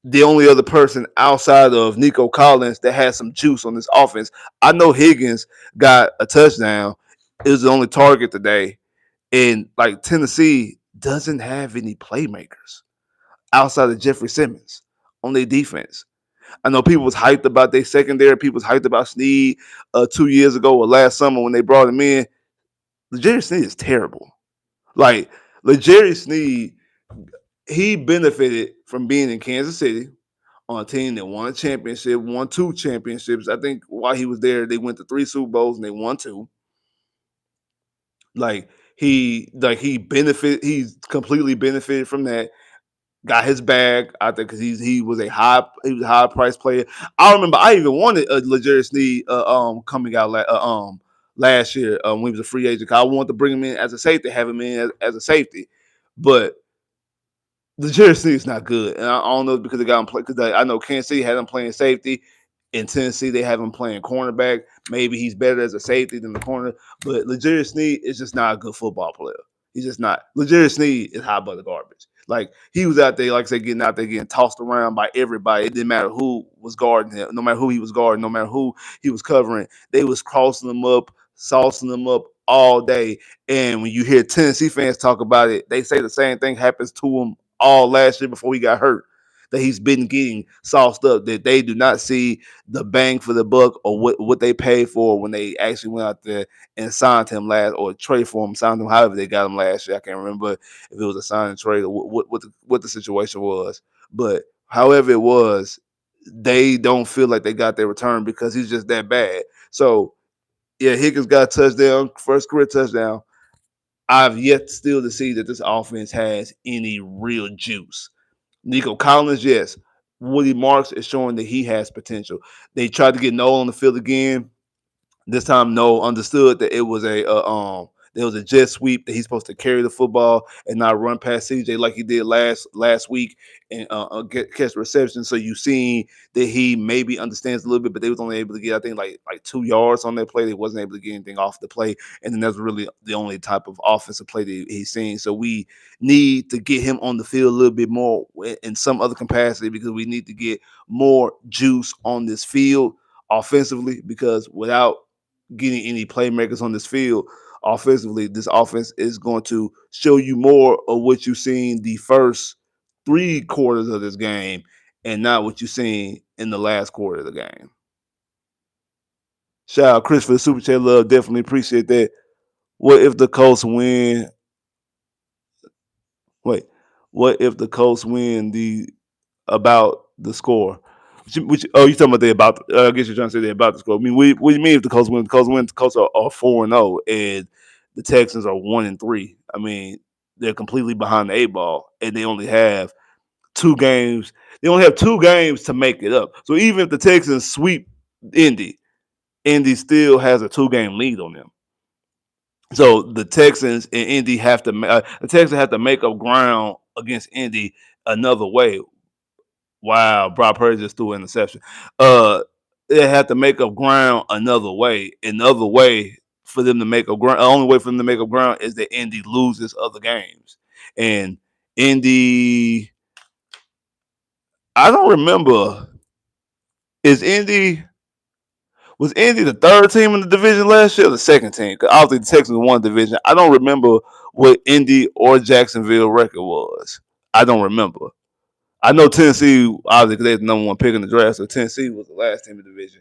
the only other person outside of Nico Collins that has some juice on this offense. I know Higgins got a touchdown. It was the only target today. And like, Tennessee doesn't have any playmakers outside of Jeffrey Simmons on their defense. I know people was hyped about their secondary. People was hyped about Snead 2 years ago or last summer when they brought him in. Legere Snead is terrible. Like, Legere Snead, he benefited from being in Kansas City on a team that won a championship, won 2 championships. I think while he was there, they went to 3 Super Bowls and they won 2. He's completely benefited from that. Got his bag out there because he was a high price player. I remember I even wanted a Legere Snead coming out last year when he was a free agent. I wanted to bring him in as a safety, have him in as a safety, but the jersey is not good, and I don't know because they got him play. Because I know Kansas City had him playing safety. In Tennessee, they have him playing cornerback. Maybe he's better as a safety than the corner, but Legere Snead is just not a good football player. He's just not. Legere Snead is hot butter garbage. Like, he was out there, like I said, getting out there, getting tossed around by everybody. It didn't matter who was guarding him, no matter who he was guarding, no matter who he was covering. They was crossing him up, saucing him up all day. And when you hear Tennessee fans talk about it, they say the same thing happens to him all last year before he got hurt. that he's been getting sauced up, that they do not see the bang for the buck or what they paid for when they actually went out there and signed him last or trade for him, signed him however they got him last year. I can't remember if it was a sign and trade or what the situation was. But however it was, they don't feel like they got their return because he's just that bad. So yeah, Higgins got a touchdown, first career touchdown. I've yet still to see that this offense has any real juice. Nico Collins, yes. Woody Marks is showing that he has potential. They tried to get Noel on the field again. This time, Noel understood that it was there was a jet sweep that he's supposed to carry the football and not run past CJ like he did last week and catch the reception. So you seen that he maybe understands a little bit, but they was only able to get I think like 2 yards on that play. They wasn't able to get anything off the play, and then that's really the only type of offensive play that he's seen. So we need to get him on the field a little bit more in some other capacity because we need to get more juice on this field offensively because without getting any playmakers on this field offensively, this offense is going to show you more of what you've seen the first 3 quarters of this game and not what you've seen in the last quarter of the game. Shout out Chris for the super chat love. Definitely appreciate that. What if the Colts win? Wait, what if the Colts win the about the score? You talking about I guess you're trying to say they about the score. I mean, what do you mean if the Colts win? The Colts win. The Colts are 4-0, and the Texans are 1-3. I mean, they're completely behind the 8 ball, and they only have 2 games. They only have 2 games to make it up. So even if the Texans sweep Indy, Indy still has a 2-game lead on them. So the Texans and Indy the Texans have to make up ground against Indy another way. Wow, Brock Purdy just threw an interception. They have to make up ground another way. Another way for them to make up ground. The only way for them to make up ground is that Indy loses other games. And Indy, I don't remember. Is Indy was Indy the 3rd team in the division last year or the 2nd team? Because obviously the Texans won the division. I don't remember what Indy or Jacksonville record was. I don't remember. I know Tennessee, obviously, because they're the number 1 pick in the draft, so Tennessee was the last team in the division.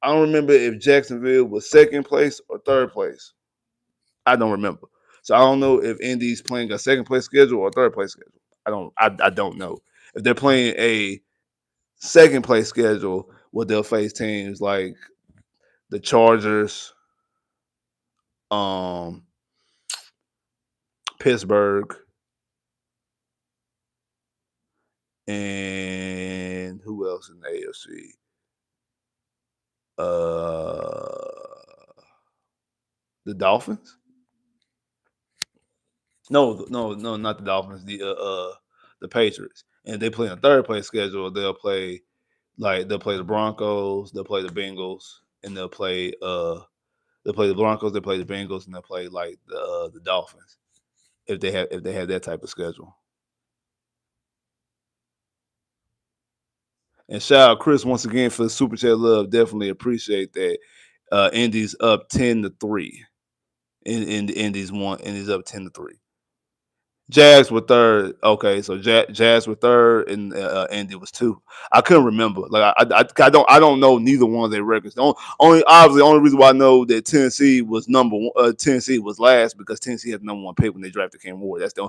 I don't remember if Jacksonville was 2nd place or 3rd place. I don't remember. So I don't know if Indy's playing a 2nd place schedule or 3rd place schedule. I don't know. If they're playing a 2nd place schedule, well, they'll face teams like the Chargers, Pittsburgh, and who else in the AFC? The Dolphins? No, not the Dolphins. The Patriots. And they play in a 3rd place schedule. They'll play the Broncos, they'll play the Bengals, and they'll play the Broncos, they'll play the Bengals, and they'll play like the Dolphins if they have that type of schedule. And shout out Chris once again for the super chat love. Definitely appreciate that. Indy's up 10-3. In Indy's up 10-3. Jags were 3rd. Okay, so Jags were 3rd, and Indy was 2. I couldn't remember. Like I don't know neither one of their records. The only reason why I know that Tennessee was number 1. Tennessee was last because Tennessee had the number 1 pick when they drafted Cam Ward. That's the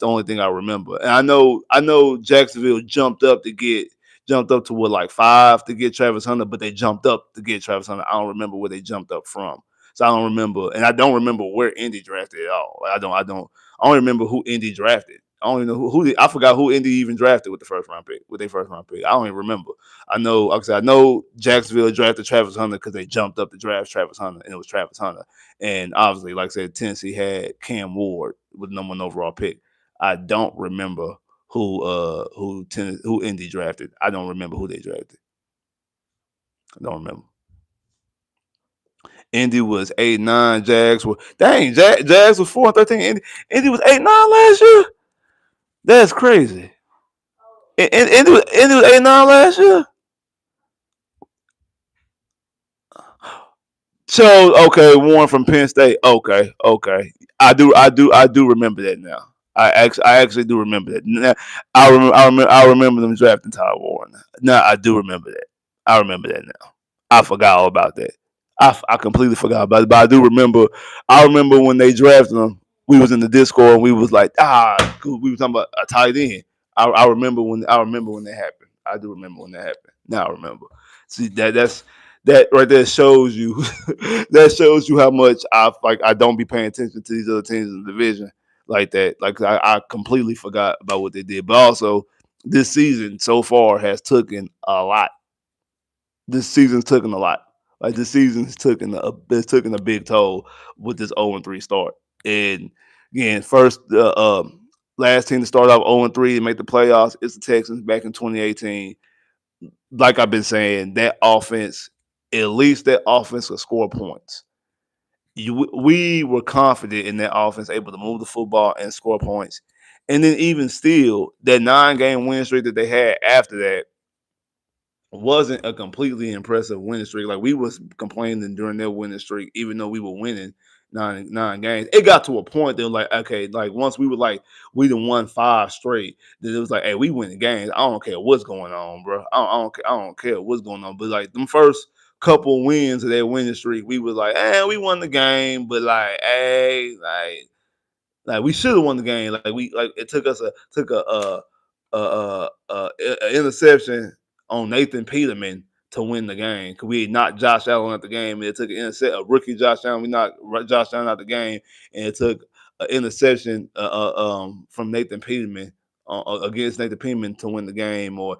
only thing I remember. And I know Jacksonville jumped up to what like 5 to get Travis Hunter, but they jumped up to get Travis Hunter. I don't remember where they jumped up from. So I don't remember, and I don't remember where Indy drafted at all. Like, I don't remember who Indy drafted. I don't even know who I forgot who Indy even drafted with their first round pick. I don't even remember. I know, like I said, I know Jacksonville drafted Travis Hunter because they jumped up to draft Travis Hunter, and it was Travis Hunter. And obviously, like I said, Tennessee had Cam Ward with the number 1 overall pick. I don't remember who Indy drafted. I don't remember who they drafted. I don't remember. Indy was 8-9. Jags was Jags was 4-13. Indy was 8-9 last year. That's crazy. Indy was 8-9 last year. So okay, Warren from Penn State. Okay. I do remember that now. I actually do remember that. Now, I remember them drafting Ty Warren. Now I do remember that. I remember that now. I forgot all about that. I completely forgot about it, but I do remember. I remember when they drafted him. We was in the Discord and we was like, cool. We was talking about a tight end. I remember when that happened. I do remember when that happened. Now I remember. See that right there shows you that shows you how much I don't be paying attention to these other teams in the division like that. Like I completely forgot about what they did. But also this season so far has taken a lot. This season's taken a lot. Like this season's taken a big toll with this 0-3 start. And again, first last team to start off 0-3 and make the playoffs is the Texans back in 2018. Like I've been saying, that offense, at least that offense will score points. We were confident in that offense, able to move the football and score points. And then even still, that 9-game win streak that they had after that wasn't a completely impressive winning streak. Like we was complaining during their winning streak, even though we were winning nine games. It got to a point that was like, okay, like once we were like we done won 5 straight, then it was like, hey, we winning games. I don't care what's going on, bro. I don't care what's going on. But like them first couple wins of that winning streak, we was like, we won the game, but like, hey, like we should have won the game. Like it took us a interception on Nathan Peterman to win the game because we knocked Josh Allen out the game. It took a rookie Josh Allen. We knocked Josh Allen out the game, and it took an interception from Nathan Peterman against Nathan Peterman to win the game. Or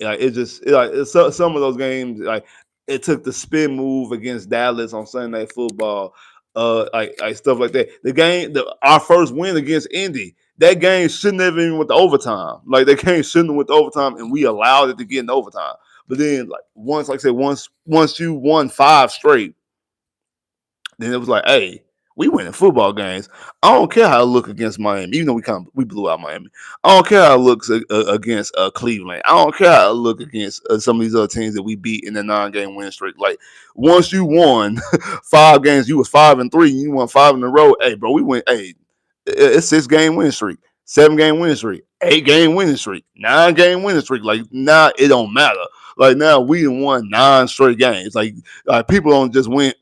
like some of those games like it took the spin move against Dallas on Sunday Night Football, like stuff like that. Our first win against Indy, that game shouldn't have even went to overtime. Like that game shouldn't have went to overtime, and we allowed it to get in overtime. But then, like I said, once you won 5 straight, then it was like, hey, we winning football games. I don't care how it look against Miami, even though we blew out Miami. I don't care how it looks against Cleveland. I don't care how it look against some of these other teams that we beat in the 9-game win streak. Like once you won 5 games, you was 5-3. You won 5 in a row. Hey, bro, we went. Hey, it's 6-game win streak, 7-game win streak, 8-game winning streak, 9-game winning streak. Like now, it don't matter. Like now, we done won 9 straight games. Like people don't just win.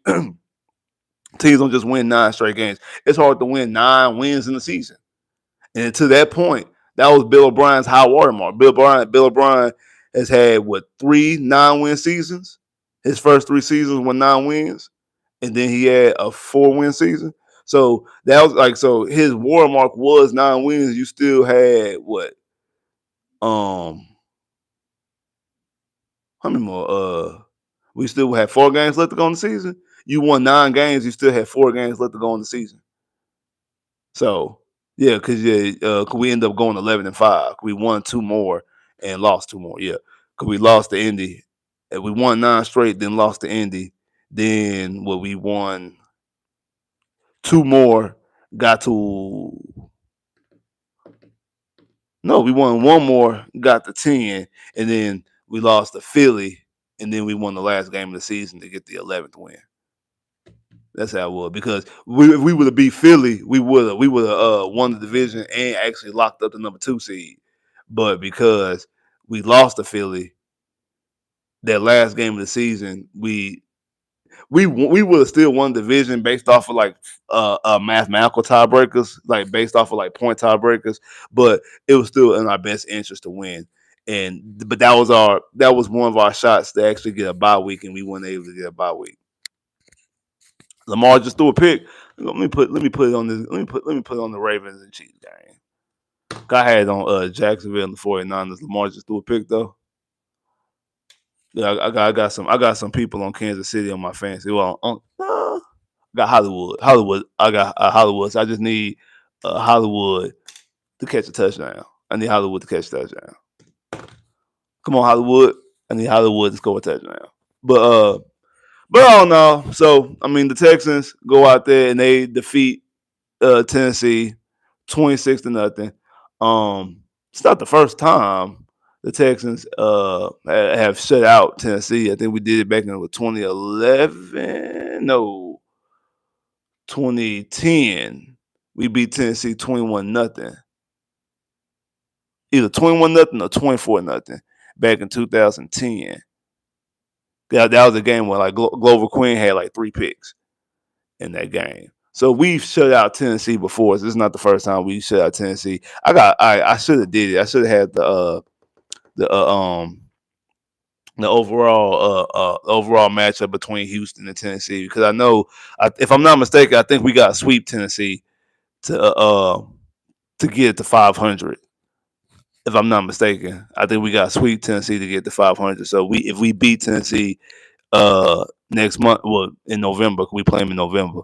Teams don't just win 9 straight games. It's hard to win 9 wins in the season. And to that point, that was Bill O'Brien's high watermark. Bill O'Brien has had 3 9-win seasons. His first 3 seasons were 9 wins, and then he had a 4-win season. So that was his watermark was 9 wins. You still had how many more? We still had 4 games left to go in the season. You won 9 games. You still had 4 games left to go in the season. So yeah, because we ended up going 11-5. We won 2 more and lost 2 more. Yeah, because we lost to Indy, and we won 9 straight, then lost to Indy. Then we won 2 more, got to no, we won 1 more, got to 10, and then we lost to Philly, and then we won the last game of the season to get the 11th win. That's how it was because if we would have beat Philly, we would have won the division and actually locked up the number 2 seed. But because we lost to Philly, that last game of the season, we would have still won the division based off of mathematical tiebreakers, like based off of point tiebreakers. But it was still in our best interest to win. But that was one of our shots to actually get a bye week, and we weren't able to get a bye week. Lamar just threw a pick. Let me put it on this. Let me put it on the Ravens and Chiefs game. I had it on Jacksonville and the 49ers. Lamar just threw a pick though. Yeah, I got some people on Kansas City on my fantasy. Well, I got Hollywood. I got Hollywood. So I just need Hollywood to catch a touchdown. I need Hollywood to catch a touchdown. Come on, Hollywood. I need Hollywood to score a touchdown. But I don't know. So I mean, the Texans go out there and they defeat Tennessee 26-0. It's not the first time the Texans have shut out Tennessee. I think we did it back in 2011. No, 2010. We beat Tennessee 21-0. either 21-0 or 24-0 back in 2010. That was a game where like Glover Queen had like 3 picks in that game. So we've shut out Tennessee before. So this is not the first time we shut out Tennessee. I should have did it. I should have had the the overall matchup between Houston and Tennessee, because I know, if I'm not mistaken, I think we got sweep Tennessee to get to 500. If I'm not mistaken, I think we got sweep Tennessee to get to 500. So if we beat Tennessee next month, well, in November, we play them in November.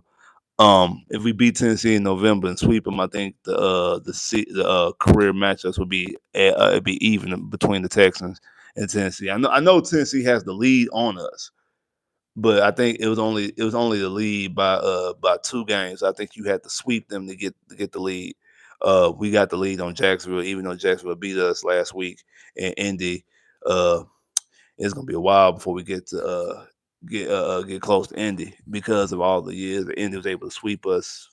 If we beat Tennessee in November and sweep them, I think the career matchups would be it'd be even between the Texans and Tennessee. I know Tennessee has the lead on us, but I think it was only the lead by 2 games. I think you had to sweep them to get the lead. We got the lead on Jacksonville, even though Jacksonville beat us last week in Indy. Uh, it's gonna be a while before we get close to Indy, because of all the years that Indy was able to sweep us.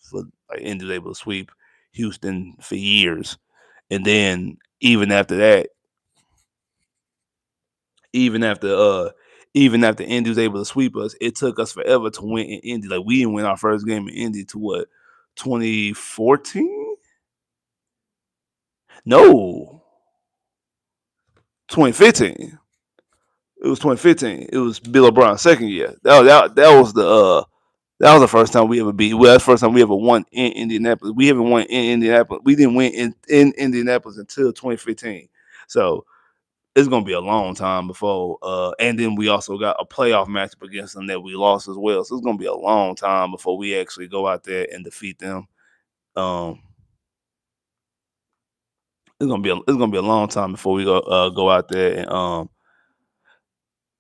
Indy was able to sweep Houston for years, and then even after even after Indy was able to sweep us, it took us forever to win in Indy. Like, we didn't win our first game in Indy to what, 2014? No, 2015. It was 2015. It was Bill O'Brien's second year. That was the first time we ever beat. Well, that's the first time we ever won in Indianapolis. We haven't won in Indianapolis. We didn't win in Indianapolis until 2015. So it's gonna be a long time before. And then we also got a playoff matchup against them that we lost as well. So it's gonna be a long time before we actually go out there and defeat them. Um, it's gonna be a long time before we go out there and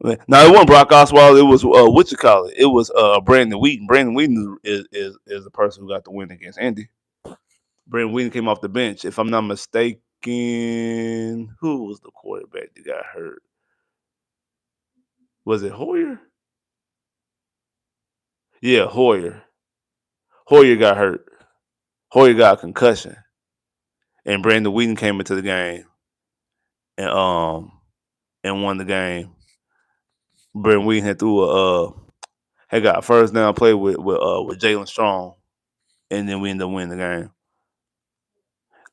Now, it wasn't Brock Osweiler. It was what you call it. It was Brandon Wheaton. Brandon Wheaton is the person who got the win against Andy. Brandon Wheaton came off the bench. If I'm not mistaken, who was the quarterback that got hurt? Was it Hoyer? Yeah, Hoyer. Hoyer got hurt. Hoyer got a concussion, and Brandon Wheaton came into the game and won the game. Brandon Wheaton had got a first down play with Jalen Strong, and then we ended up winning the game.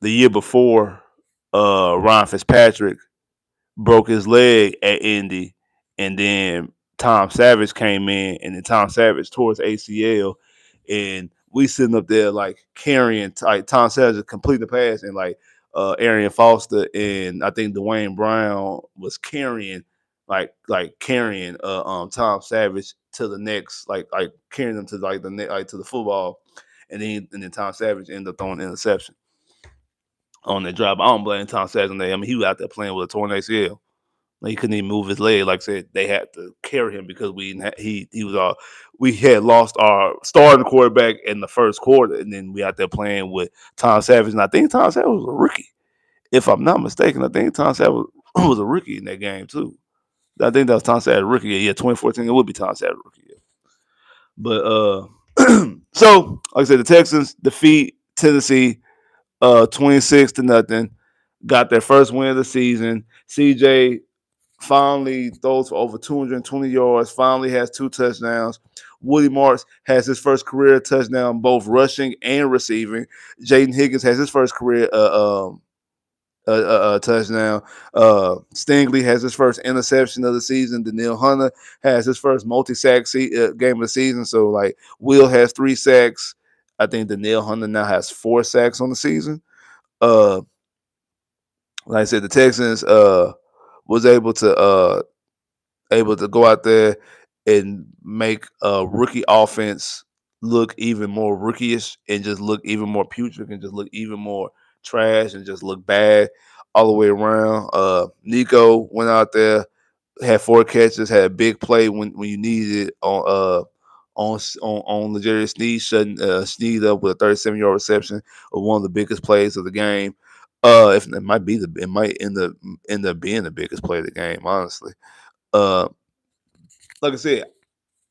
The year before, Ryan Fitzpatrick broke his leg at Indy, and then Tom Savage came in, and then Tom Savage tore his ACL, and we sitting up there like carrying, like Tom Savage complete the pass, and like Arian Foster and I think Dwayne Brown was carrying Tom Savage to the next, like carrying them to like the like to the football, and then Tom Savage ended up throwing an interception on that drive. I don't blame Tom Savage on that. I mean, he was out there playing with a torn ACL. Like, he couldn't even move his leg. Like I said, they had to carry him because we had lost our starting quarterback in the first quarter, and then we out there playing with Tom Savage. And I think Tom Savage was a rookie, if I'm not mistaken. I think Tom Savage was a rookie in that game too. I think that was Tom Savage rookie year. Yeah, 2014. It would be Tom Savage rookie year. But so like I said, the Texans defeat Tennessee 26-0. Got their first win of the season. CJ finally throws for over 220 yards, finally has 2 touchdowns. Woody Marks has his first career touchdown, both rushing and receiving. Jaden Higgins has his first career touchdown. Stingley has his first interception of the season. Daniil Hunter has his first multi-sack game of the season. So, like, Will has 3 sacks. I think Daniil Hunter now has 4 sacks on the season. Like I said, the Texans was able to go out there and make a rookie offense look even more rookyish, and just look even more putrid, and just look even more trash, and just look bad all the way around. Nico went out there, had 4 catches, had a big play when you needed it on L'Jarius Sneed, shutting Sneed up with a 37-yard reception of one of the biggest plays of the game. If it might end up being the biggest play of the game, honestly. Like I said,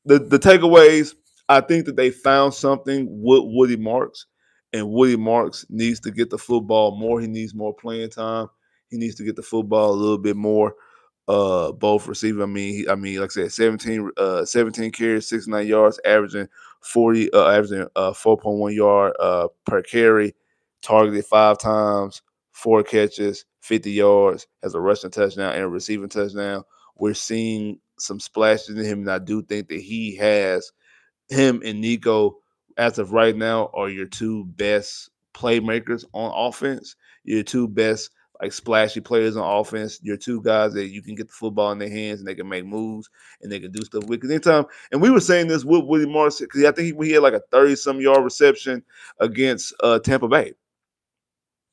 the takeaways, I think that they found something with Woody Marks, and Woody Marks needs to get the football more. He needs more playing time. He needs to get the football a little bit more. Both receiver. Like I said, 17 carries, 69 yards, averaging 4.1 yard per carry, targeted 5 times, 4 catches, 50 yards, has a rushing touchdown and a receiving touchdown. We're seeing some splashes in him, and I do think that him and Nico, as of right now, are your two best playmakers on offense. Your two best like splashy players on offense. Your two guys that you can get the football in their hands and they can make moves and they can do stuff with. Because anytime, and we were saying this with Willie Morris because I think he had like a 30-some yard reception against Tampa Bay.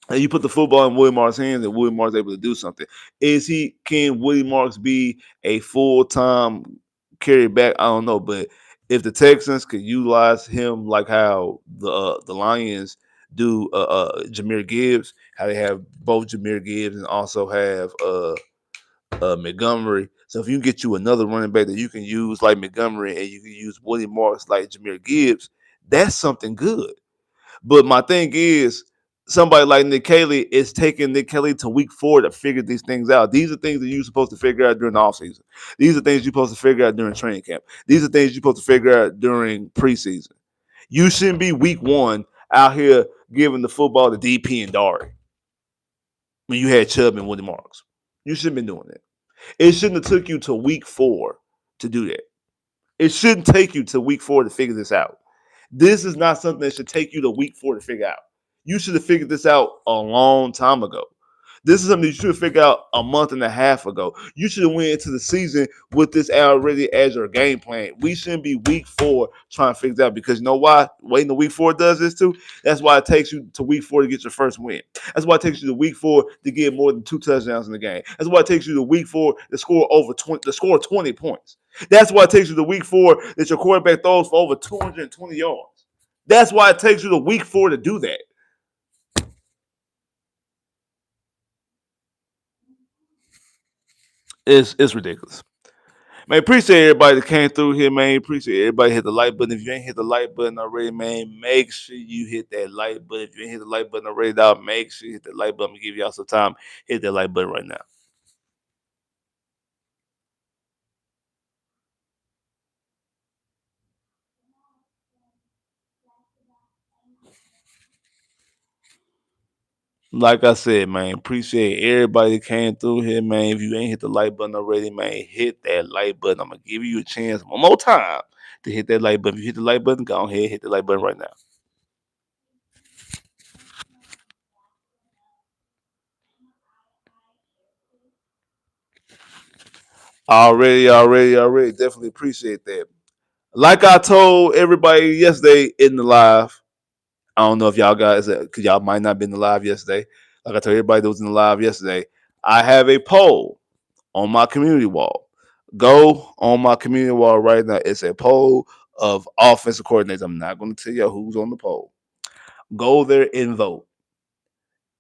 And you put the football in Willie Marks' hands, and Willie Marks able to do something. Can Willie Marks be a full-time carry back? I don't know, but if the Texans could utilize him like how the Lions do Jahmyr Gibbs, how they have both Jahmyr Gibbs and also have Montgomery. So if you can get you another running back that you can use like Montgomery and you can use Willie Marks like Jahmyr Gibbs, that's something good. But my thing is, somebody like Nick Caley is taking Nick Caley to week 4 to figure these things out. These are things that you're supposed to figure out during the offseason. These are things you're supposed to figure out during training camp. These are things you're supposed to figure out during preseason. You shouldn't be week 1 out here giving the football to DP and Dari when you had Chubb and Woody Marks. You shouldn't have been doing that. It shouldn't have took you to week 4 to do that. It shouldn't take you to week 4 to figure this out. This is not something that should take you to week 4 to figure out. You should have figured this out a long time ago. This is something you should have figured out a month and a half ago. You should have went into the season with this already as your game plan. We shouldn't be week 4 trying to figure it out because you know why? Waiting to week 4 does this too. That's why it takes you to week 4 to get your first win. That's why it takes you to week 4 to get more than 2 touchdowns in the game. That's why it takes you to week 4 to score over 20 points. That's why it takes you to week 4 that your quarterback throws for over 220 yards. That's why it takes you to week 4 to do that. It's ridiculous. Man, appreciate everybody that came through here, man. Appreciate everybody hit the like button. If you ain't hit the like button already, man, make sure you hit that like button. If you ain't hit the like button already, dog, make sure you hit the like button. Give y'all some time. Hit that like button right now. Like I said, man, appreciate everybody that came through here, man. If you ain't hit the like button already, man, hit that like button. I'm gonna give you a chance one more time to hit that like button. If you hit the like button, go ahead, hit the like button right now. Already. Definitely appreciate that. Like I told everybody yesterday in the live, I don't know if y'all guys, because y'all might not have been in the live yesterday. Like I told everybody that was in the live yesterday, I have a poll on my community wall. Go on my community wall right now. It's a poll of offensive coordinators. I'm not going to tell you who's on the poll. Go there and vote.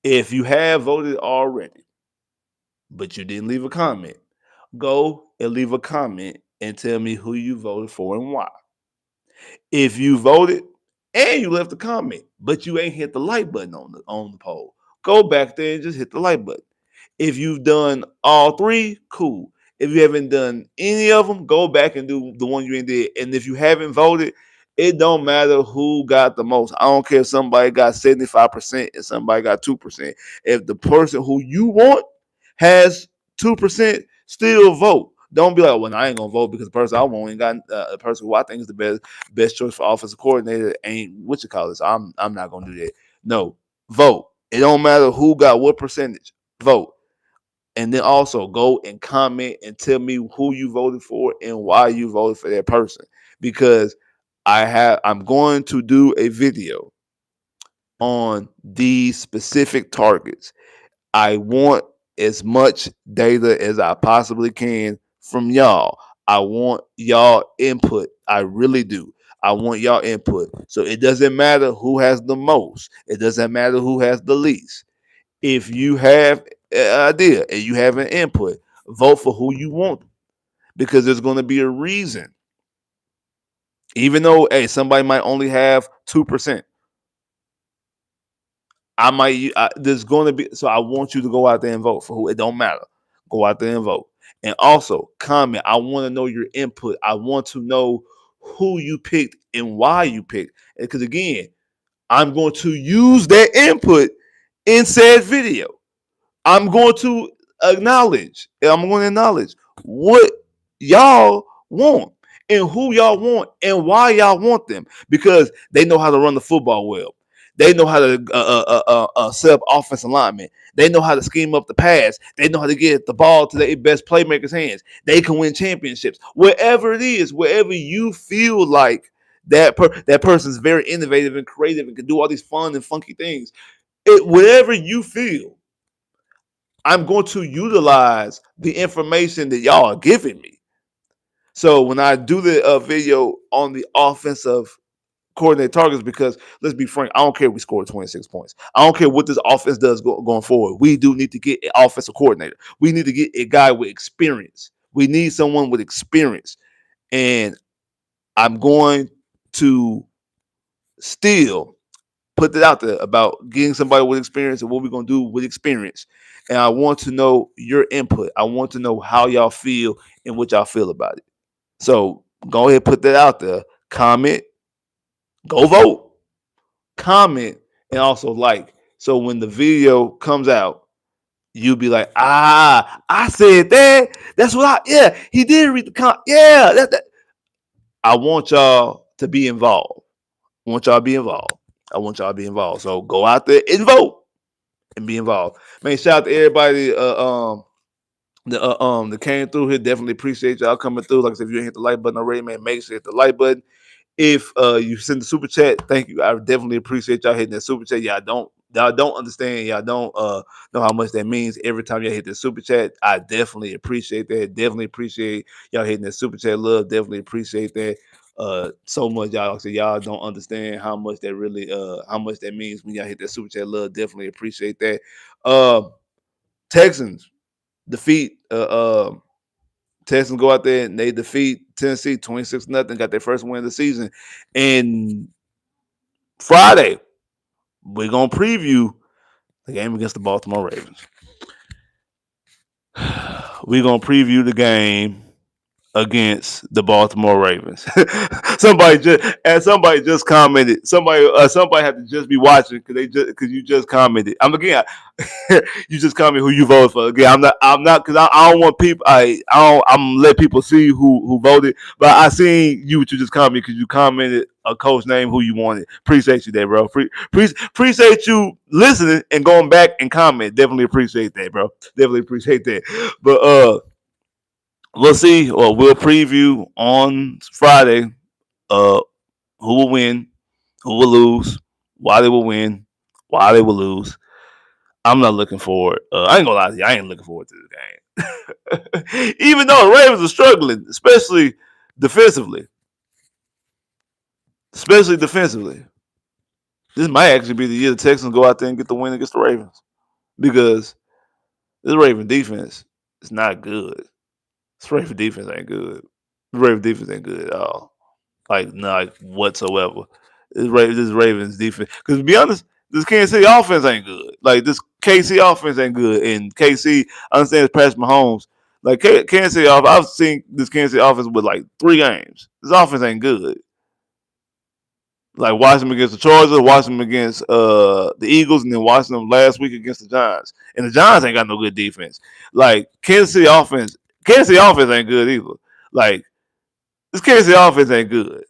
If you have voted already, but you didn't leave a comment, go and leave a comment and tell me who you voted for and why. If you voted and you left a comment, but you ain't hit the like button on the poll, go back there and just hit the like button. If you've done all three, cool. If you haven't done any of them, go back and do the one you ain't did. And if you haven't voted, it don't matter who got the most. I don't care if somebody got 75% and somebody got 2%. If the person who you want has 2%, still vote. Don't be like, well, I ain't gonna vote because the person I want ain't got a person who I think is the best choice for offensive coordinator ain't what you call this. I'm not gonna do that. No, vote. It don't matter who got what percentage. Vote. And then also go and comment and tell me who you voted for and why you voted for that person. Because I'm going to do a video on these specific targets. I want as much data as I possibly can from y'all. I want y'all input. I really do. I want y'all input. So it doesn't matter who has the most. It doesn't matter who has the least. If you have an idea and you have an input, vote for who you want because there's going to be a reason. Even though, hey, somebody might only have 2%. There's going to be, so I want you to go out there and vote for who. It don't matter. Go out there and vote. And also comment. I want to know your input. I want to know who you picked and why you picked. Because again, I'm going to use that input in said video. I'm going to acknowledge what y'all want and who y'all want and why y'all want them, because they know how to run the football well. They know how to set up offensive alignment. They know how to scheme up the pass. They know how to get the ball to their best playmakers' hands. They can win championships. Wherever it is, wherever you feel like that person's very innovative and creative and can do all these fun and funky things. Whatever you feel, I'm going to utilize the information that y'all are giving me. So when I do the video on the offensive coordinate targets, because let's be frank, I don't care if we score 26 points. I don't care what this offense does going forward. We do need to get an offensive coordinator. We need to get a guy with experience. We need someone with experience. And I'm going to still put that out there about getting somebody with experience and what we're going to do with experience. And I want to know your input. I want to know how y'all feel and what y'all feel about it. So go ahead, put that out there. Comment, go vote, comment, and also like. So when the video comes out, you'll be like, I said that. That's what yeah, he did read the comment. Yeah, that. I want y'all to be involved. I want y'all to be involved. So go out there and vote and be involved. Man, shout out to everybody that came through here. Definitely appreciate y'all coming through. Like I said, if you ain't hit the like button already, man, make sure you hit the like button. If you send the super chat, thank you. I definitely appreciate y'all hitting that super chat. Y'all don't understand. Y'all don't know how much that means every time y'all hit the super chat. I definitely appreciate that. Definitely appreciate y'all hitting that super chat. Love, definitely appreciate that. So much, y'all. So y'all don't understand how much that really how much that means when y'all hit that super chat. Love, definitely appreciate that. Texans defeat Texans go out there and they defeat Tennessee 26-0, got their first win of the season. And Friday, we're gonna preview the game against the Baltimore Ravens. We're gonna preview the game against the Baltimore Ravens. somebody just commented. Somebody had to just be watching because you just commented. You just comment who you voted for. Again, I'm not because I don't want people. I'm let people see who voted. But I seen you just commented because you commented a coach name who you wanted. Appreciate you there, bro. Appreciate you listening and going back and comment. Definitely appreciate that, bro. Definitely appreciate that. But we'll see, or we'll preview on Friday who will win, who will lose, why they will win, why they will lose. I'm not looking forward. I ain't gonna lie to you, I ain't looking forward to the game. Even though the Ravens are struggling, especially defensively. This might actually be the year the Texans go out there and get the win against the Ravens. Because this Raven defense is not good. This Raven defense ain't good. The Raven defense ain't good at all. Like, not whatsoever. This Ravens defense. Because to be honest, this Kansas City offense ain't good. Like, this KC offense ain't good. And KC, I understand it's Patrick Mahomes. Like, Kansas City offense, I've seen this Kansas City offense with like 3 games. This offense ain't good. Like, watching them against the Chargers, watching them against the Eagles, and then watching them last week against the Giants. And the Giants ain't got no good defense. Like, Kansas City offense ain't good either. Like, this Kansas City offense ain't good.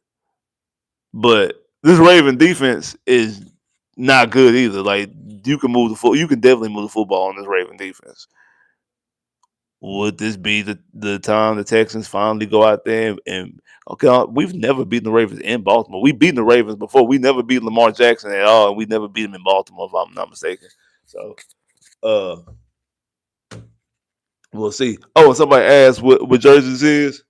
But this Raven defense is not good either. Like, you can definitely move the football on this Raven defense. Would this be the time the Texans finally go out there and okay, we've never beaten the Ravens in Baltimore. We've beaten the Ravens before. We never beat Lamar Jackson at all, and we never beat him in Baltimore, if I'm not mistaken. So we'll see. Oh, and somebody asked what jerseys is.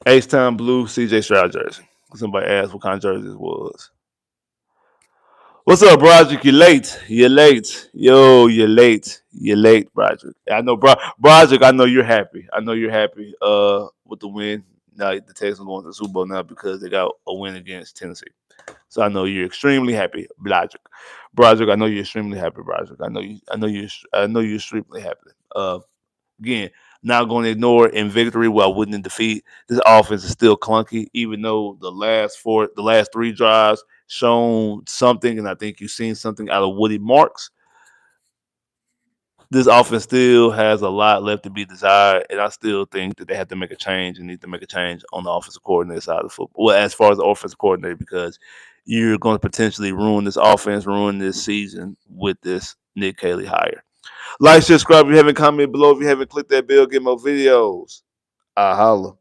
H-Town Blue CJ Stroud jersey. Somebody asked what kind of jersey it was. What's up, Broderick? You're late. Yo, you're late, Broderick. I know, Broderick. I know you're happy. With the win. now the Texans going to the Super Bowl now because they got a win against Tennessee. So I know you're extremely happy, Broderick. Broderick, I know you're extremely happy, Broderick. I know you're extremely happy. Again, not going to ignore in victory while winning in defeat. This offense is still clunky, even though the last three drives shown something, and I think you've seen something out of Woody Marks. This offense still has a lot left to be desired, and I still think that they have to make a change and need to make a change on the offensive coordinator side of the football. Well, as far as the offensive coordinator, because you're going to potentially ruin this offense, ruin this season with this Nick Caley hire. Like, subscribe if you haven't, comment below if you haven't, click that bell, get more videos. I holla.